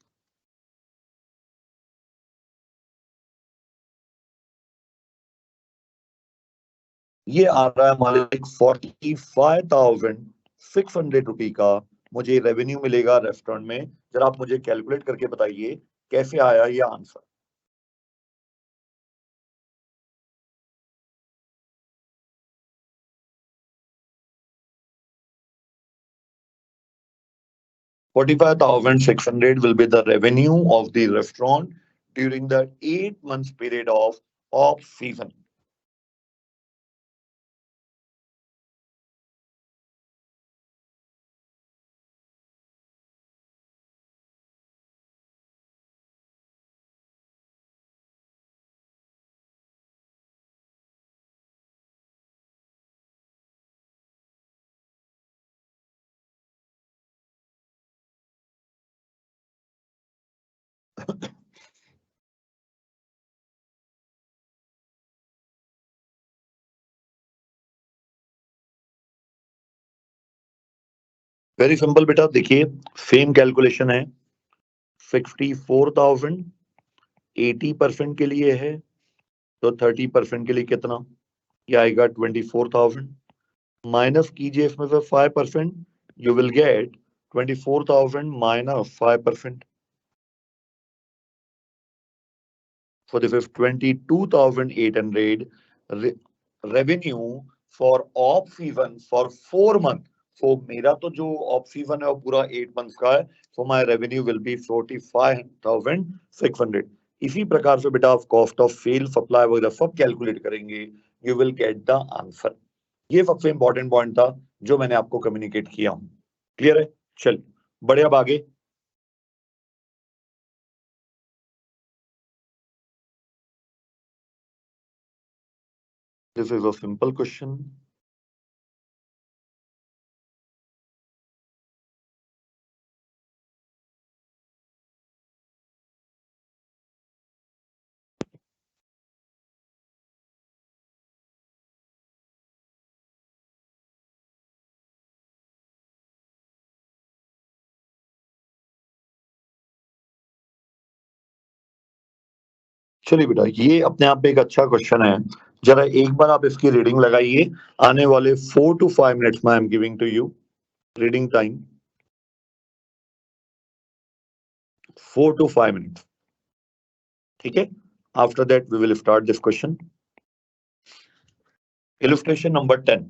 ये आ रहा है मालिक 45,600 रुपी का मुझे रेवेन्यू मिलेगा रेस्टोरेंट में। जरा आप मुझे कैलकुलेट करके बताइए कैसे आया ये answer. 45,600 will be the revenue of the restaurant during the 8 months period of off season. Very simple बेटा, देखिए सेम कैलकुलेशन है। 64,000 80% के लिए है, तो 30% के लिए कितना? ये आएगा 24,000। माइनस कीजिए इसमें से 5%, you will get 24,000 minus 5%। So this is 22,800 revenue for off season for 4 months. So मेरा तो जो ऑफ सीजन है वो पूरा 8 मंथ्स का है। So my revenue will be 45,600। इसी प्रकार से बेटा आप कॉस्ट ऑफ सेल सप्लाई वगैरह सब कैलकुलेट करेंगे, you will get the answer. ये सबसे इंपॉर्टेंट पॉइंट था जो मैंने आपको कम्युनिकेट किया हूं। क्लियर है? चलिए बढ़े अब आगे। This is a simple question. चलिए बेटा ये अपने आप में एक अच्छा क्वेश्चन है। जरा एक बार आप इसकी रीडिंग लगाइए। आने वाले 4 to 5 मिनट्स में I am giving to you reading time. 4 to 5 minutes, ठीक है? After that we will start this question. Illustration number 10।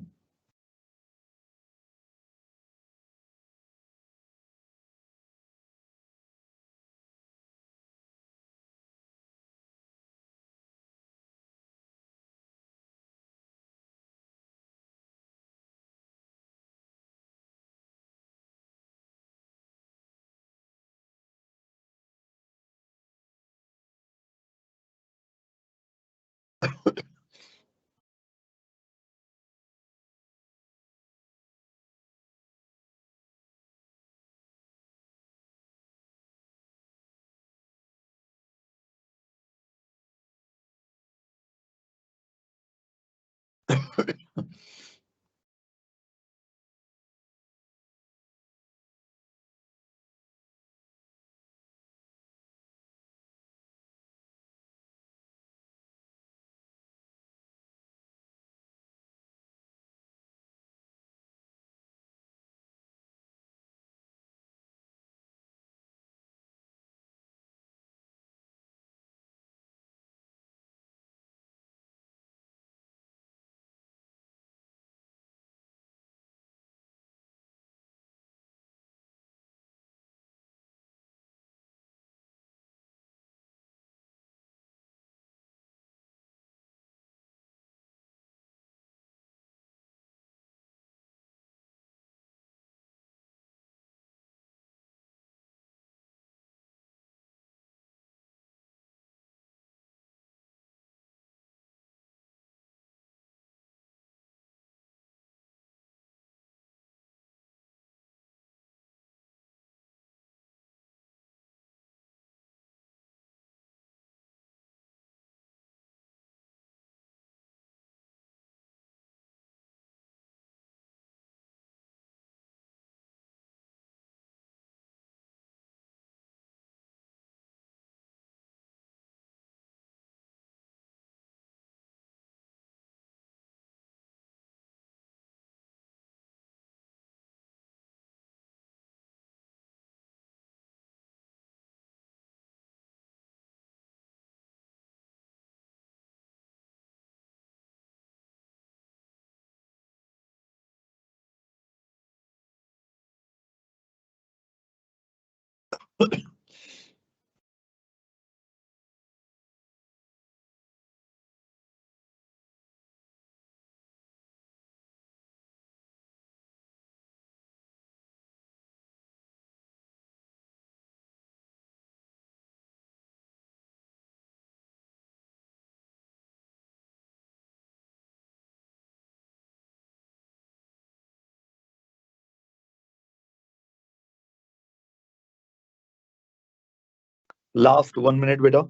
Last 1 minute, beta.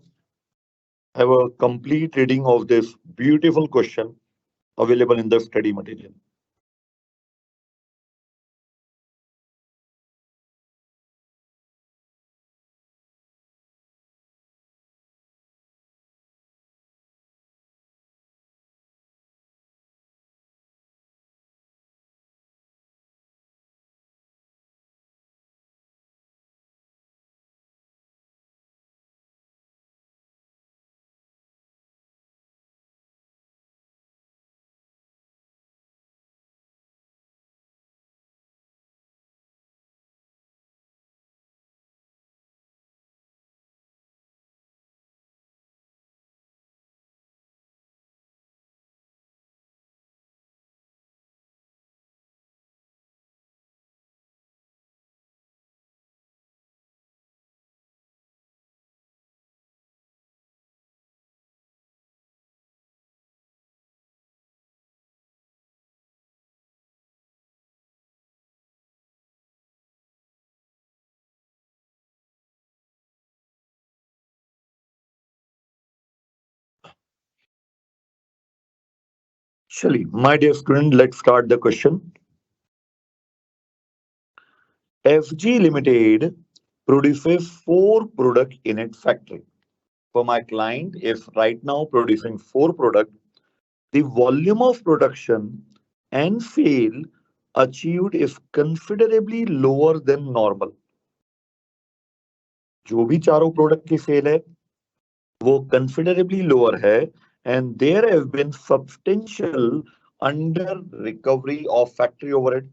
Have a complete reading of this beautiful question available in the study material. Shali, my dear student, let's start the question. FG Limited produces four products in its factory. For my client is right now producing four products. The volume of production and sale achieved is considerably lower than normal. जो भी चारों product की cell है वो considerably lower है and there have been substantial under recovery of factory overhead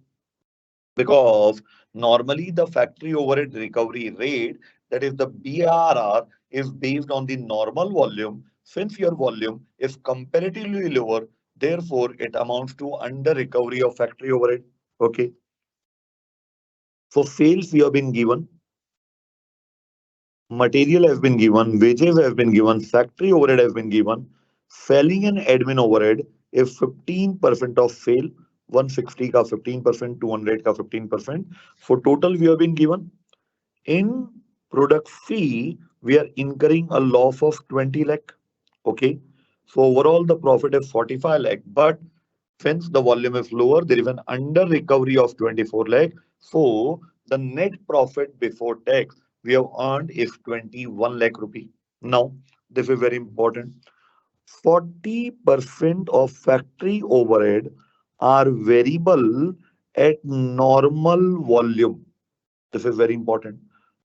because normally the factory overhead recovery rate, that is the BRR, is based on the normal volume. Since your volume is comparatively lower, therefore it amounts to under recovery of factory overhead. Okay. For sales, we have been given material has been given, wages have been given, factory overhead has been given, selling and admin overhead is 15% of sale, 160 ka 15%, 200 ka 15%. For total, we have been given. In product C, we are incurring a loss of 20 lakh. Okay. So overall, the profit is 45 lakh, but Hence, the volume is lower. There is an under recovery of 24 lakh. So, the net profit before tax we have earned is 21 lakh rupee. Now, this is very important. 40% of factory overhead are variable at normal volume. This is very important.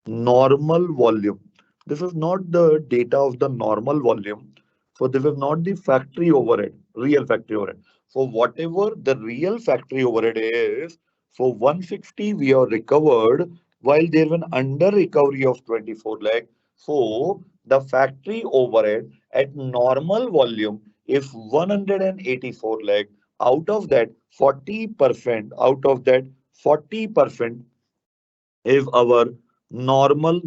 Normal volume. This is not the data of the normal volume. So this is not the factory overhead, real factory overhead. So whatever the real factory overhead is, for 160 we have recovered while there was an under recovery of 24 lakh. So the factory overhead at normal volume is 184 lakh. Out of that 40%, out of that 40% if our normal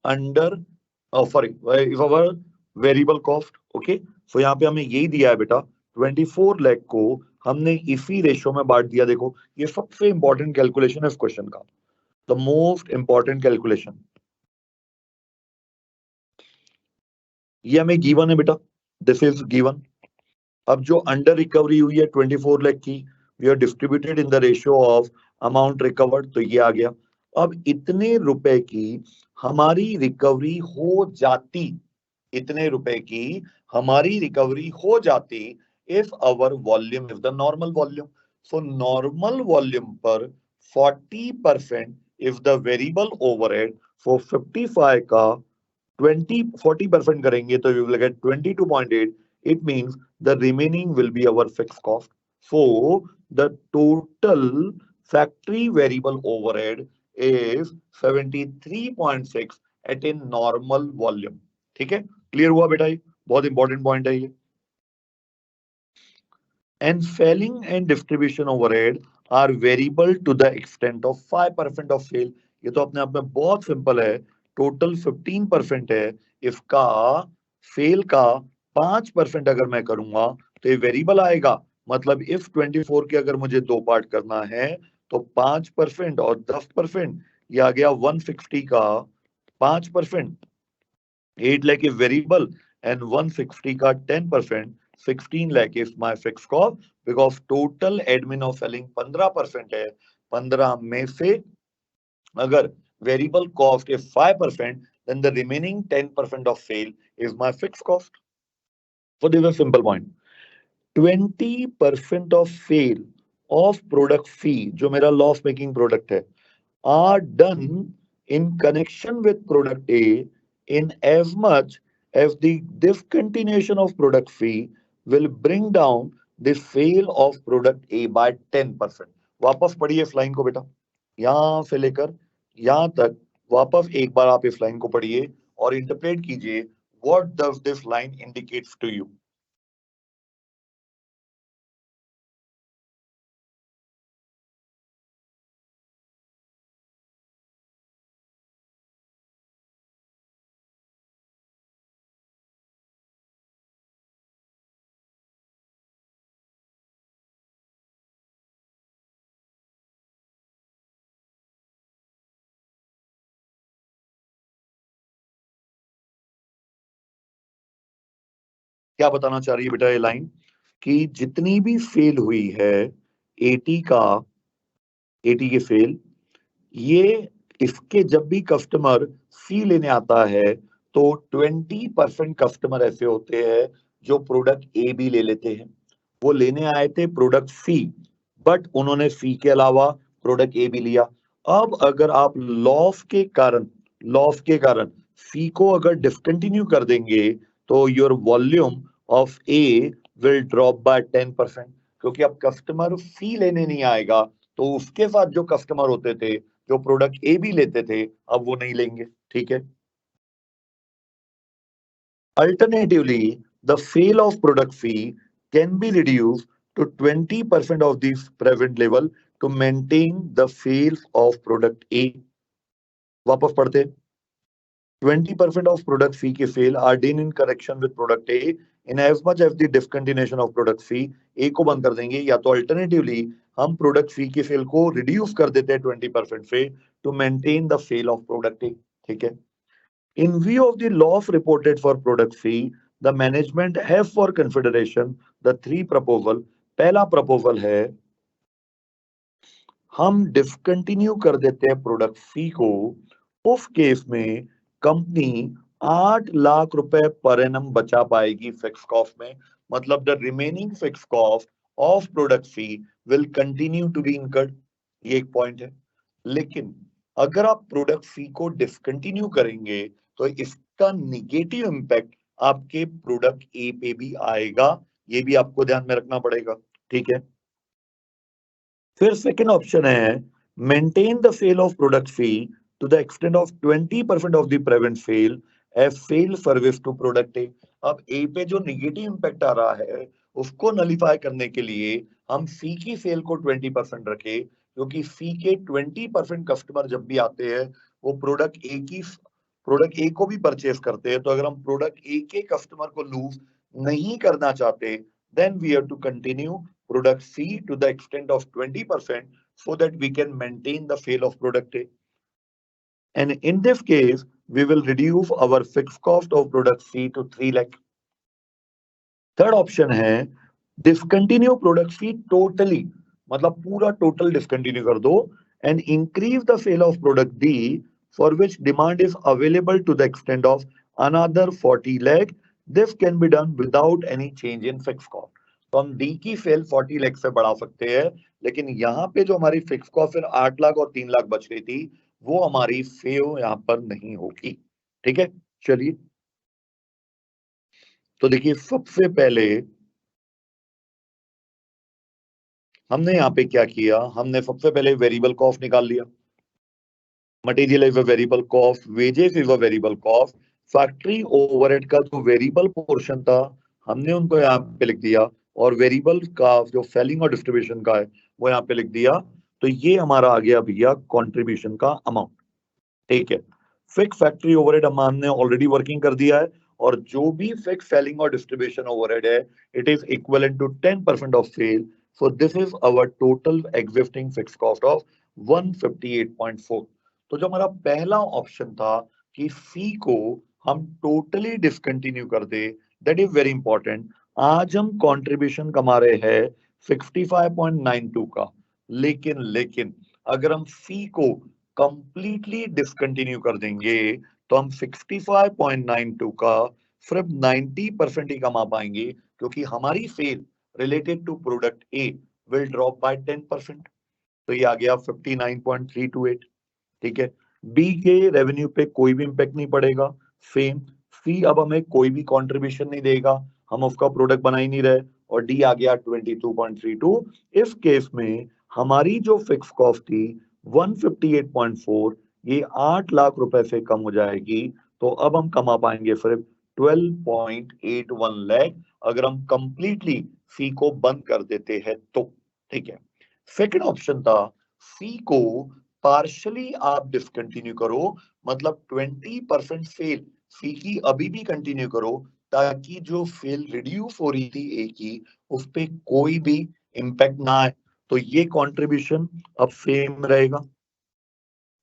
under sorry if our variable cost okay so यहाँ पे हमें यही दिया है बेटा 24 लाख को हमने इसी रेशो में बांट दिया देखो ये सबसे इंपॉर्टेंट कैलकुलेशन है इस क्वेश्चन का द मोस्ट इंपॉर्टेंट कैलकुलेशन ये हमें गिवन है बेटा दिस इज गिवन अब जो अंडर रिकवरी हुई है 24 लाख की we are distributed in the ratio of amount recovered तो ये आ गया अब इतने रुपए की हमारी रिकवरी हो जाती इतने रुपए की हमारी रिकवरी हो जाती if our volume is the normal volume so normal volume पर 40% if the variable overhead for 55 का 40% करेंगे तो you will get 22.8 it means the remaining will be our fixed cost so the total factory variable overhead is 73.6 at a normal volume ठीक है clear हुआ बेटा ये बहुत इंपॉर्टेंट पॉइंट है ये and selling and distribution overhead are variable to the extent of 5% of sale ये तो अपने आप में बहुत सिंपल है टोटल 15% है इसका सेल का 5% अगर मैं करूंगा तो ये वेरिएबल आएगा मतलब इफ 24 के अगर मुझे दो पार्ट करना है तो 5% और 10% ये आ गया 160 का 5% 8 lakh is variable and 160 का 10% 16 lakh is my fixed cost because total admin of selling 15% है 15 में से अगर variable cost is 5% then the remaining 10% of sale is my fixed cost. So this is a simple point. 20% of sale of product fee जो मेरा loss making product है are done in connection with product A in as much as the discontinuation of product fee will bring down the sale of product A by 10%. वापस पढ़िए इस line को बेटा यहां से लेकर यहां तक वापस एक बार आप इस लाइन को पढ़िए और इंटरप्रेट कीजिए what does this line indicates to you. क्या बताना चाह रही है बेटा ये लाइन कि जितनी भी सेल हुई है 80 का 80 की सेल ये इसके जब भी कस्टमर सी लेने आता है तो 20% कस्टमर ऐसे होते हैं जो प्रोडक्ट ए भी ले लेते हैं वो लेने आए थे प्रोडक्ट सी बट उन्होंने सी के अलावा प्रोडक्ट ए भी लिया अब अगर आप लॉस के कारण सी को अगर डिसकंटिन्यू कर देंगे तो your volume of A will drop by 10% क्योंकि अब कस्टमर सी लेने नहीं आएगा तो उसके साथ जो कस्टमर होते थे जो प्रोडक्ट ए भी लेते थे अब वो नहीं लेंगे ठीक है Alternatively, the sale of product fee can be reduced to 20% of the present level to maintain the sales of product A. वापस पढ़ते 20% of product fee की sale are done in connection with product A in as much as the discontinuation of product fee A को बंद कर देंगे या तो alternatively हम product fee की sale को reduce कर देते हैं 20% से to maintain the sale of product A ठीक है In view of the loss reported for product fee, the management have for consideration the three proposal पहला प्रपोजल है हम डिसकंटिन्यू कर देते हैं प्रोडक्ट सी को। उस केस में कंपनी 8 लाख रुपए पर एनम बचा पाएगी फिक्स कॉस्ट में। मतलब the remaining fix cost of product C will continue to be incurred. ये एक पॉइंट है। लेकिन अगर आप प्रोडक्ट सी को डिसकंटिन्यू करेंगे तो इसका निगेटिव इम्पैक्ट आपके प्रोडक्ट ए पे भी आएगा। ये भी आपको ध्यान में रखना पड़ेगा। ठीक है। फिर सेकेंड ऑप्शन है maintain the sale of product C to the extent of 20% of the present sale as sale service to product A. अब ए पे जो निगेटिव इंपैक्ट आ रहा है उसको नलीफाई करने के लिए हम सी की सेल को 20% रखे, क्योंकि सी के 20% कस्टमर जब भी आते हैं वो प्रोडक्ट ए को भी परचेस करते हैं। तो अगर हम प्रोडक्ट ए के कस्टमर को लूज नहीं करना चाहते then we have to continue product C to the extent of 20% so that we can maintain the sale of product A. And in this case, we will reduce our fixed cost of product C to 3 lakh. Third option है discontinue product C totally, मतलब पूरा total discontinue कर दो and increase the sale of product D for which demand is available to the extent of another 40 lakh. This can be done without any change in fix cost. तो हम D की cell 40 lakh से बढ़ा सकते हैं, लेकिन यहाँ पे जो हमारी फिक्स कॉस्ट फिर 8 लाख और 3 लाख बच रही थी वो हमारी सेव यहाँ पर नहीं होगी। ठीक है। चलिए, तो देखिए सबसे पहले हमने यहाँ पे क्या किया, हमने सबसे पहले वेरिएबल कॉस्ट निकाल लिया। Material is a variable cost, wages is a variable cost, factory overhead का जो वेरिएबल पोर्शन था हमने उनको यहाँ पे लिख दिया, और वेरिएबल का जो सेलिंग और डिस्ट्रीब्यूशन का है वो यहाँ पे लिख दिया। तो ये हमारा आ गया भैया कंट्रीब्यूशन का अमाउंट। ठीक है। फिक्स फैक्ट्री ओवरहेड हमने ऑलरेडी वर्किंग कर दिया है, और जो भी फिक्स सेलिंग और डिस्ट्रीब्यूशन ओवरहेड है it is equivalent to 10% of sale. So this is our total existing fix cost of 158.4। तो जो हमारा पहला ऑप्शन था कि सी को हम टोटली डिसकंटिन्यू कर दे, दैट इज वेरी इंपॉर्टेंट। आज हम कंट्रीब्यूशन कमा रहे हैं 65.92 का, लेकिन अगर हम सी को कंप्लीटली डिसकंटिन्यू कर देंगे तो हम 65.92 का सिर्फ 90% ही कमा पाएंगे, क्योंकि हमारी sale related to product A will drop by 10%। तो ये आ गया 59.328। ठीक है। बी के रेवेन्यू पे कोई भी इंपैक्ट नहीं पड़ेगा, सेम। सी अब हमें कोई भी कंट्रीब्यूशन नहीं देगा, हम उसका प्रोडक्ट बना ही नहीं रहे, और डी आ गया 22.32। इस केस में हमारी जो फिक्स कॉस्ट थी 158.4, ये 8 लाख रुपए से कम हो जाएगी। तो अब हम कमा पाएंगे सिर्फ 12.81 लाख, अगर हम कंप्लीटली सी को बंद कर देते हैं तो। ठीक है। सेकंड ऑप्शन था सी को पार्शली आप डिसकंटिन्यू करो, मतलब 20% सेल सी की अभी भी कंटिन्यू करो, ताकि जो सेल रिड्यूस हो रही थी ए की उस पे कोई भी इंपैक्ट ना आए। तो ये कंट्रीब्यूशन अब सेम रहेगा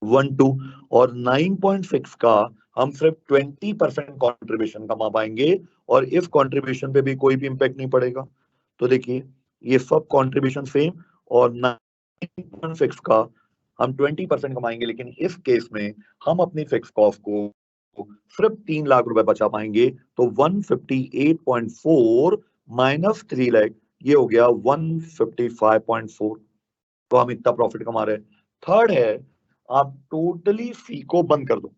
12, और 9.6 का हम सिर्फ 20% कंट्रीब्यूशन कमा पाएंगे, और इस कंट्रीब्यूशन पे भी कोई भी इंपैक्ट नहीं पड़ेगा। तो देखिए ये सब कंट्रीब्यूशन सेम, और 9.6 का हम 20% कमाएंगे, लेकिन इस केस में हम अपनी फिक्स कॉस्ट को सिर्फ 3 लाख रुपए बचा पाएंगे। तो 158.4 माइनस 3 लाख, ये हो गया 155.4। तो हम इतना प्रॉफिट कमा रहे हैं। थर्ड है आप टोटली फी को बंद कर दो,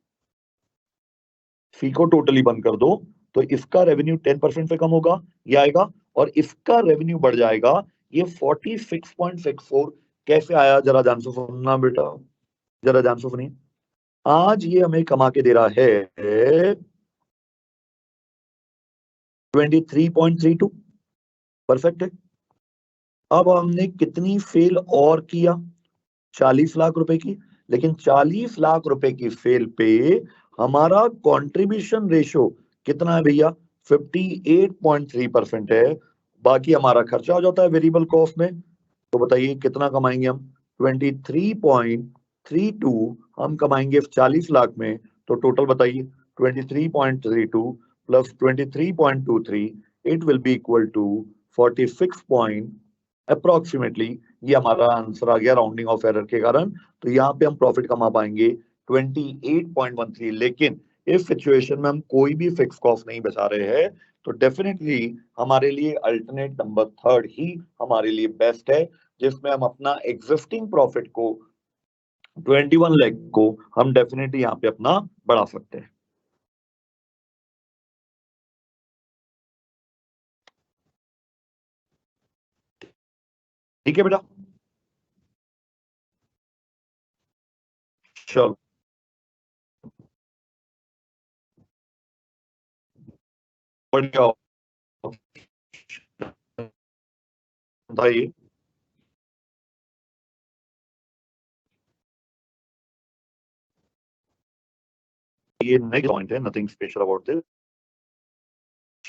फी को टोटली बंद कर दो, तो इसका रेवेन्यू 10% से कम होगा, ये आएगा, और इसका रेवेन्यू बढ़ जाएगा। ये 46.64 कैसे आया, जरा ध्यान से सुनना बेटा, जरा ध्यान से सुनिए। आज ये हमें कमा के दे रहा है 23.32, परफेक्ट है। अब हमने कितनी सेल और किया, 40 लाख रुपए की, लेकिन 40 लाख रुपए की सेल पे हमारा कंट्रीब्यूशन रेशो कितना है भैया, 58.3% है। बाकी हमारा खर्चा हो जाता है वेरिएबल कॉस्ट में। तो बताइए कितना कमाएंगे हम, 23.32 हम कमाएंगे 40 लाख में। तो टोटल बताइए 23.32 plus 23.23, it will be equal to 46.64। Approximately ये हमारा आंसर आ गया राउंडिंग ऑफ एरर के कारण। तो यहाँ पे हम प्रॉफिट कमा पाएंगे 28.13। लेकिन इस सिचुएशन में हम कोई भी फिक्स कॉस्ट नहीं बचा रहे हैं, तो डेफिनेटली हमारे लिए अल्टरनेट नंबर थर्ड ही हमारे लिए बेस्ट है, जिसमें हम अपना एग्जिस्टिंग प्रॉफिट को 21 लाख को हम डेफिनेटली यहाँ पे अपना बढ़ा सकते हैं। ठीक है बेटा, चलो बढ़िया बताइए। ये नेक्स्ट पॉइंट है, nothing special about this.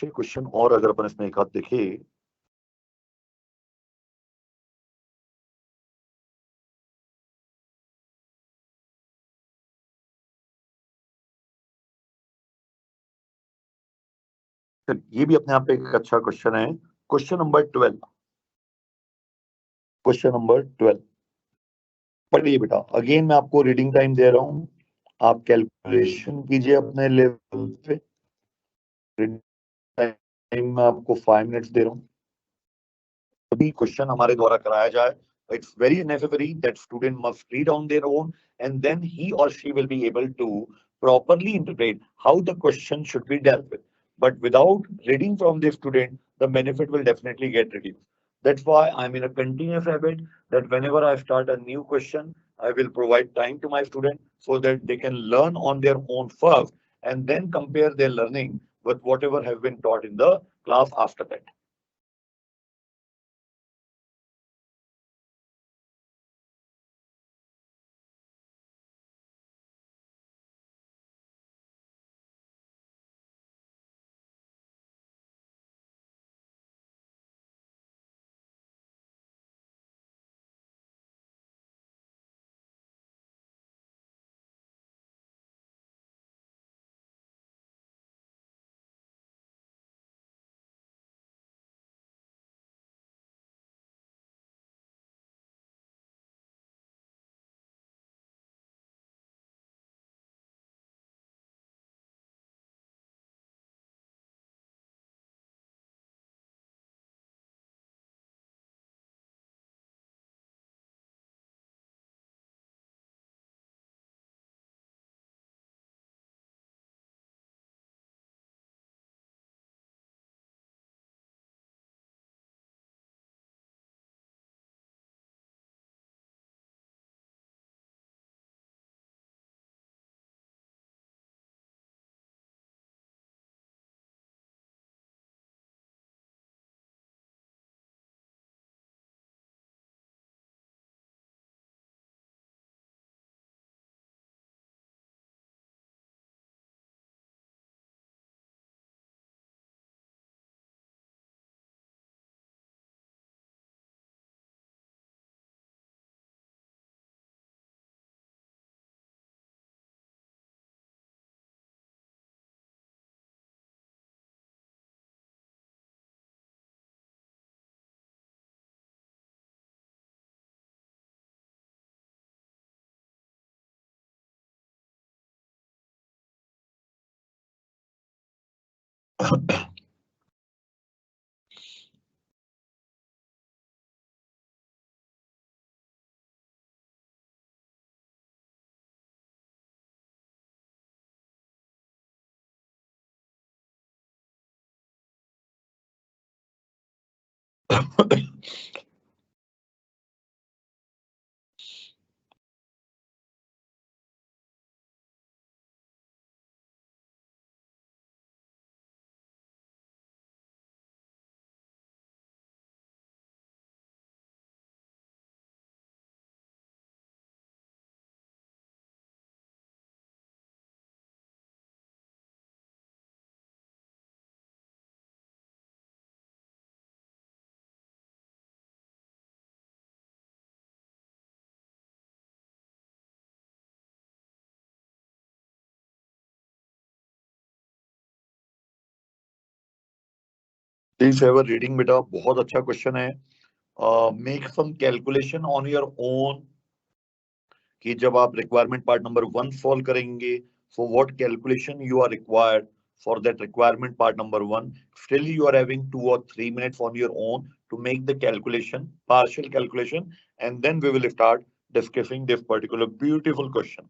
Question और अगर अपन इसमें एक हाथ देखे, ये भी अपने आप पे एक अच्छा क्वेश्चन है। Question number 12। क्वेश्चन नंबर 12 पढ़िए बेटा। अगेन मैं आपको रीडिंग टाइम दे रहा हूँ, आप कैलकुलेशन कीजिए अपने लेवल पे। रीडिंग टाइम मैं आपको 5 मिनट्स दे रहा हूँ। भी क्वेश्चन हमारे द्वारा कराया जाए, it's very necessary that student must read on their own, and then he or she will be able to properly interpret how the question should be dealt with. But without reading from the student, the benefit will definitely get reduced. That's why I'm in a continuous habit that whenever I start a new question, I will provide time to my student so that they can learn on their own first and then compare their learning with whatever has been taught in the class after that. Please have a reading बेटा, बहुत अच्छा question है। make some calculation on your own कि जब आप requirement part number 1 solve करेंगे, so what calculation you are required for that requirement part number 1. Still you are having 2 or 3 minutes on your own to make the calculation, partial calculation, and then we will start discussing this particular beautiful question.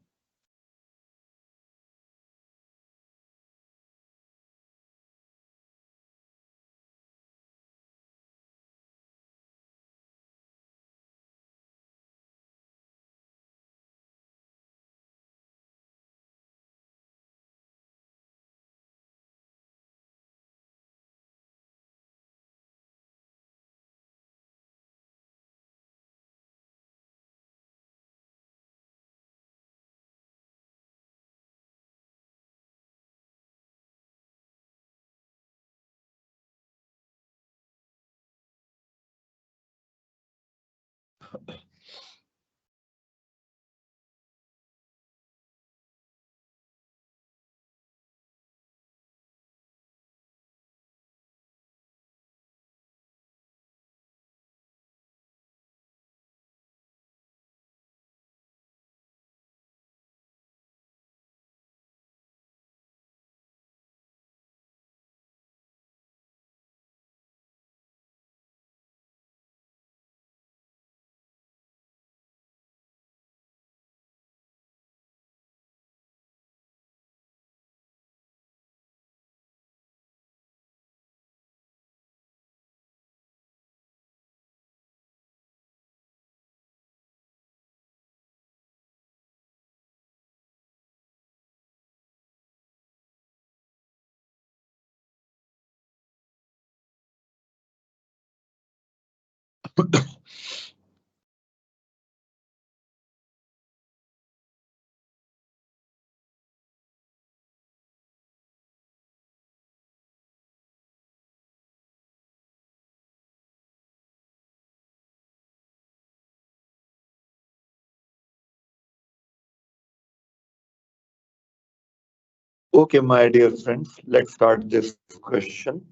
Okay, my dear friends, let's start this question.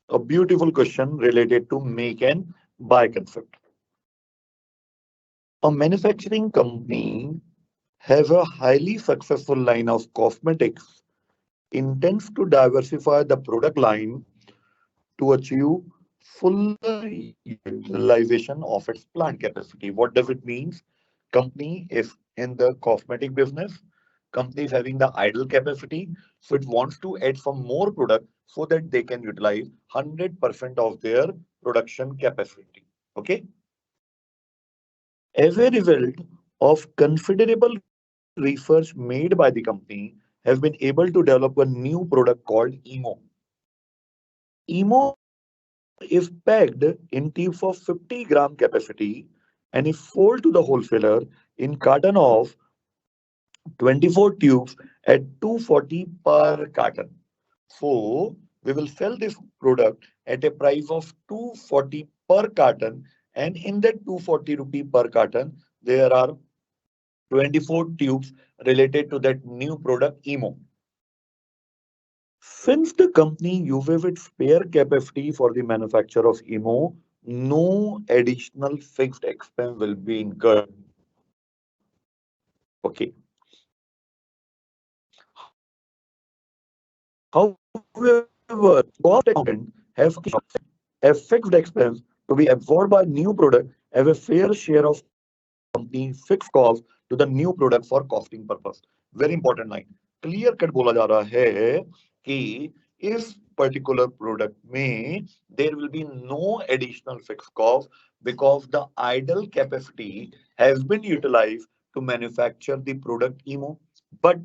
A beautiful question related to make and buy concept. A manufacturing company has a highly successful line of cosmetics, intends to diversify the product line to achieve full utilization of its plant capacity. What does it mean? Company is in the cosmetic business. Company is having the idle capacity, so it wants to add some more product so that they can utilize 100% of their production capacity. Okay. As a result of considerable research made by the company, has been able to develop a new product called EMO. EMO is packed in tubes of 50-gram capacity and is sold to the wholesaler in carton of 24 tubes at 240 per carton. So we will sell this product at a price of 240 per carton, and in that 240 rupee per carton, there are 24 tubes related to that new product EMO. Since the company uses its spare capacity for the manufacture of EMO, no additional fixed expense will be incurred. Okay. However, cost accountant have fixed expense to be absorbed by new product as a fair share of company fixed cost to the new product for costing purpose. Very important line. Clear cut बोला जा रहा है कि इस particular product में there will be no additional fixed cost because the idle capacity has been utilized to manufacture the product EMO. But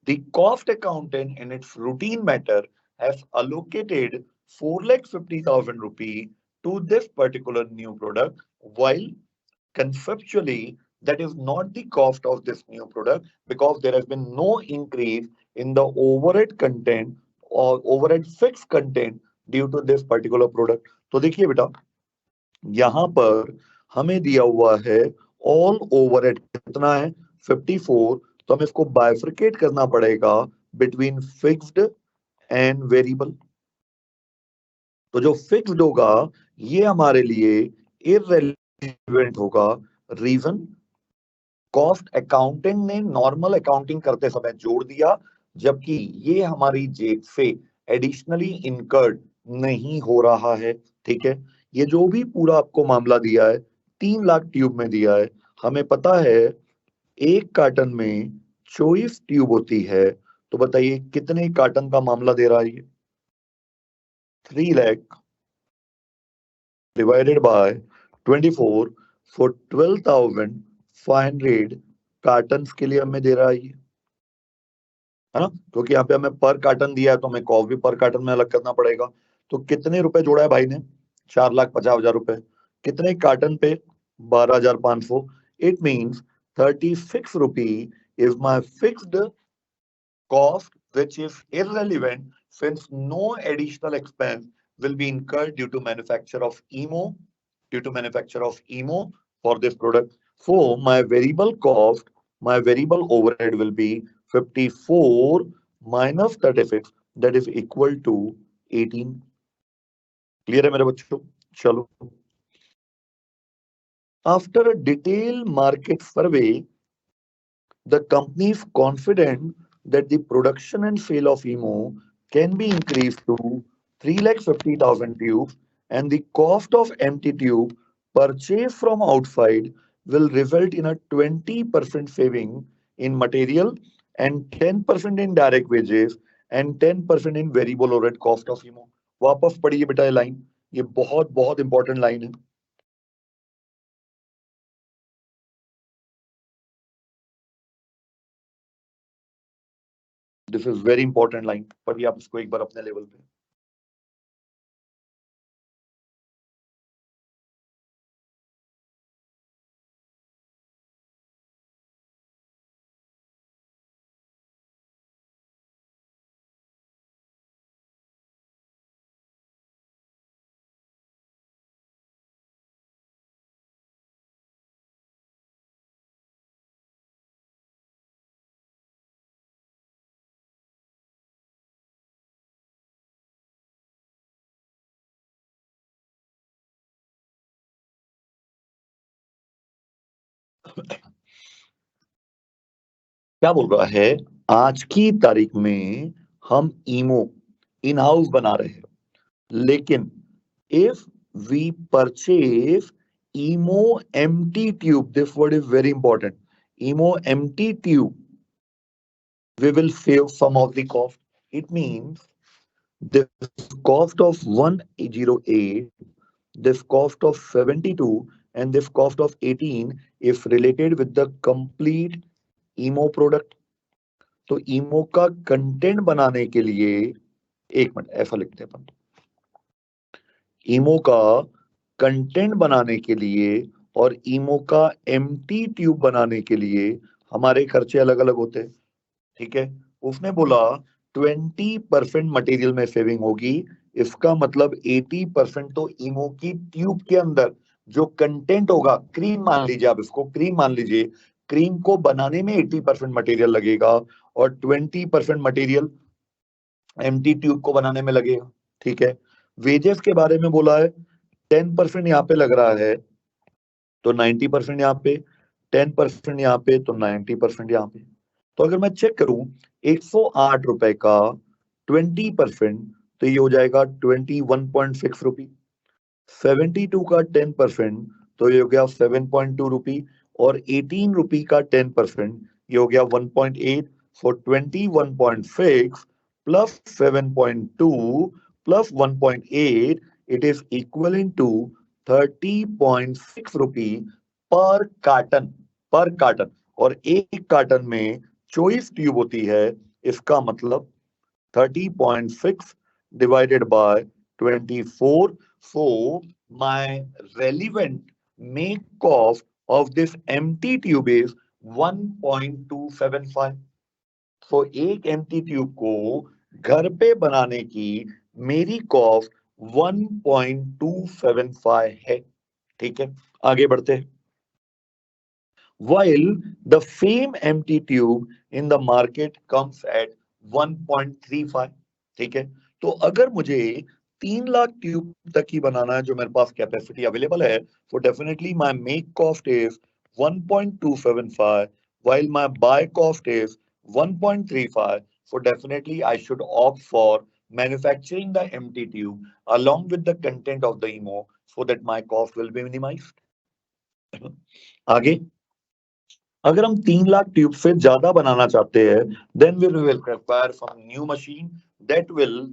the cost accountant in its routine matter has allocated 4,50,000 rupee to this particular new product, while conceptually that is not the cost of this new product because there has been no increase in the overhead content or overhead fixed content due to this particular product. तो देखिए बेटा, यहाँ पर हमें दिया हुआ है all overhead कितना है 54, तो हमें इसको बाइफरकेट करना पड़ेगा बिटवीन फिक्स्ड एंड वेरिएबल. तो जो फिक्स्ड होगा ये हमारे लिए इररेलेवेंट होगा। रीजन, कॉस्ट अकाउंटेंट ने नॉर्मल अकाउंटिंग करते समय जोड़ दिया, जबकि ये हमारी जेब से एडिशनली इनकर्ड नहीं हो रहा है। ठीक है, ये जो भी पूरा आपको मामला दिया है, 3 लाख ट्यूब में दिया है, हमें पता है एक कार्टन में 24 ट्यूब होती है, तो बताइए कितने कार्टन का मामला दे रहा है ये? 3 lakh divided by 24 for 12,500 carton के लिए हमें दे रहा है ये, है ना? क्योंकि यहाँ पे हमें पर कार्टन दिया है तो हमें कॉस्ट भी पर कार्टन में अलग करना पड़ेगा। तो कितने रुपए जोड़ा है भाई ने? 4,50,000 रुपए। कितने कार्टन पे? 12,500। It means 36 rupee is my fixed cost which is irrelevant since no additional expense will be incurred due to manufacture of emo for this product. So my variable cost, my variable overhead will be 54 minus 36, that is equal to 18. Clear है मेरे बच्चों? चलो, after a detailed market survey, the company is confident that the production and sale of emo can be increased to 3,50,000 tubes, and the cost of empty tube purchased from outside will result in a 20% saving in material and 10% in direct wages and 10% in variable overhead cost of emo. वापस पढ़िए बेटा ये line, ये बहुत बहुत important line है। This is very important line, पढ़िए आप इसको एक बार अपने लेवल पे। क्या बोल रहा है? आज की तारीख में हम ईमो इन हाउस बना रहे हैं, लेकिन if we purchase emo empty tube, this word is very important, emo empty tube, we will save some of the cost. It means this cost of 108, this cost of 72, and this cost of 18 is related with the complete emo product. तो emo का content बनाने के लिए, एक minute ऐसा लिखते हैं अपन, ईमो का कंटेंट बनाने के लिए और ईमो का एम्प्टी ट्यूब बनाने के लिए हमारे खर्चे अलग अलग होते हैं। ठीक है, उसने बोला 20% मटेरियल में सेविंग होगी, इसका मतलब 80% तो ईमो की ट्यूब के अंदर जो कंटेंट होगा, क्रीम मान लीजिए, आप इसको क्रीम मान लीजिए, क्रीम को बनाने में 80% मटेरियल लगेगा और 20% मटेरियल एम्प्टी ट्यूब को बनाने में लगेगा। ठीक है, वेजेस के बारे में बोला है, 10% यहाँ पे लग रहा है तो 90% यहाँ पे, 10% यहाँ पे तो 90% यहाँ पे। तो अगर मैं चेक करूं 108 रुपए का 20%, तो ये हो जाएगा 21.6 रुपी। 72 का 10%, तो ये हो गया 7.2 रुपी। और 18 रुपी का 10%, ये हो गया 1.8। For 21.6 plus 7.2 plus 1.8, it is equal to 30.6 rupee per carton, पर कार्टन। और एक कार्टन में 24 ट्यूब होती है, इसका मतलब 30.6 divided by 24. So my relevant make cost of this empty tube is 1.275. So एक empty tube को घर पे बनाने की मेरी कॉस्ट 1.275 है। ठीक है, आगे बढ़ते हैं। While the same empty tube in the market comes at 1.35। ठीक है, तो अगर मुझे 3 लाख ट्यूब तक ही बनाना है जो मेरे पास कैपेसिटी अवेलेबल है, so definitely my make cost is 1.275 while my buy cost is 1.35. So definitely I should opt for manufacturing the empty tube along with the content of the EMO so that my cost will be minimized. आगे, अगर हम 3 lakh tube से ज्यादा बनाना चाहते हैं, then we will require some new machine that will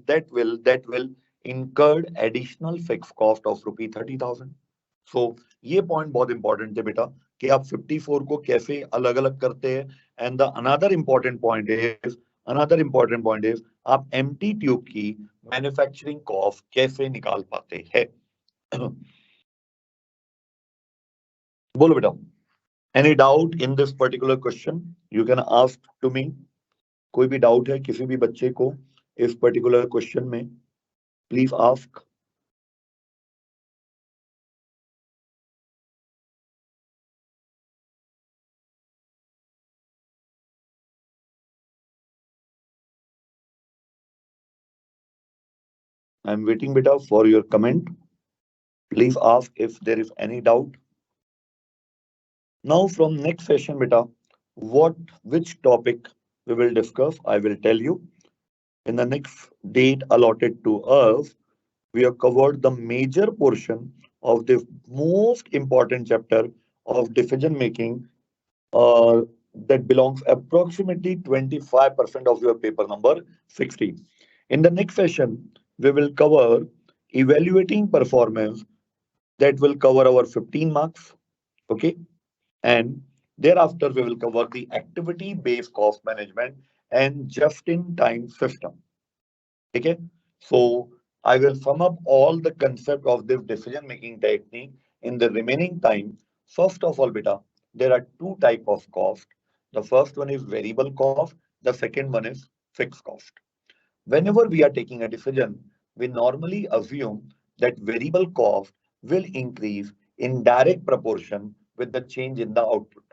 incurred additional fixed cost of rupee 30,000. So ये point बहुत important है बेटा कि आप 54 को कैसे अलग अलग करते हैं, and the another important point is आप एम्प्टी ट्यूब की मैन्युफैक्चरिंग कॉस्ट कैसे निकाल पाते हैं. बोलो बेटा. Any doubt in this particular question? You can ask to me. कोई भी डाउट है किसी भी बच्चे को इस पर्टिकुलर क्वेश्चन में, please ask. I am waiting बेटा for your comment. Please ask if there is any doubt. Now from next session beta, what which topic we will discuss, I will tell you. In the next date allotted to us, we have covered the major portion of the most important chapter of decision making, uh, that belongs approximately 25% of your paper number 16. In the next session, we will cover evaluating performance, that will cover our 15 marks. Okay. And thereafter, we will cover the activity based cost management and just in time system. Okay. So I will sum up all the concept of this decision making technique in the remaining time. First of all, beta, there are two type of cost. The first one is variable cost. The second one is fixed cost. Whenever we are taking a decision, we normally assume that variable cost will increase in direct proportion with the change in the output.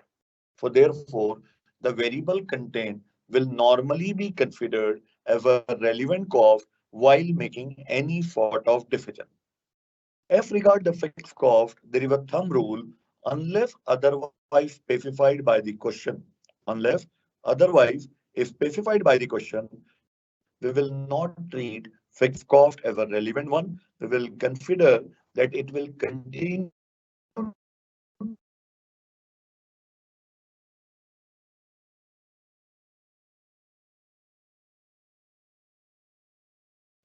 So therefore, the variable content will normally be considered as a relevant cost while making any sort of decision. As regard the fixed cost, there is a thumb rule: unless otherwise specified by the question. Unless otherwise is specified by the question, we will not treat fixed cost as a relevant one. We will consider that it will continue to be relevant till the time the decision is made.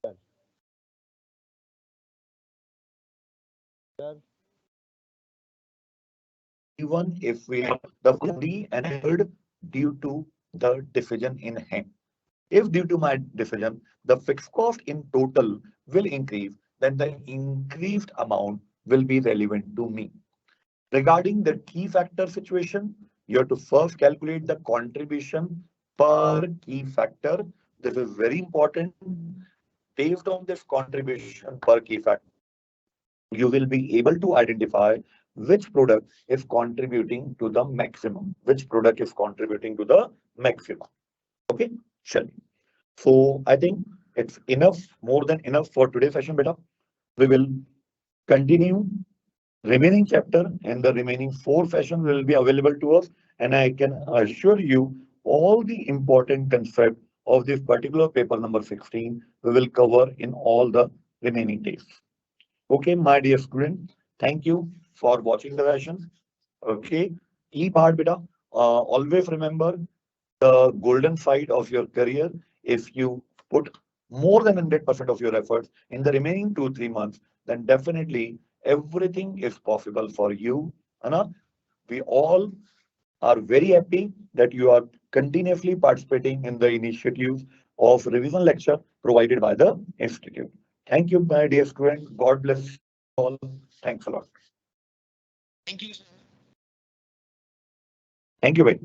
Okay, shall we? So I think it's enough more than enough for today's session, beta. Sir, Even if we have the only and third due to the decision in hand. If due to my decision, the fixed cost in total will increase, then the increased amount will be relevant to me. Regarding the key factor situation, you have to first calculate the contribution per key factor. This is very important. Based on this contribution per key factor, you will be able to identify which product is contributing to the maximum. Which product is contributing to the maximum. Okay, sure. So I think it's enough, more than enough for today's session, beta. We will continue remaining chapter, and the remaining 4 sessions will be available to us. And I can assure you all the important concept of this particular paper number 16 we will cover in all the remaining days. Okay, my dear student, thank you for watching the session. Okay, keep hard, beta. Always remember the golden side of your career. If you put more than 100% of your efforts in the remaining 2 3 months, then definitely everything is possible for you. Anna, we all are very happy that you are continuously participating in the initiatives of revision lecture provided by the institute. Thank you, my dear student. God bless you all. Thanks a lot. thank you, sir. Thank you, bhai.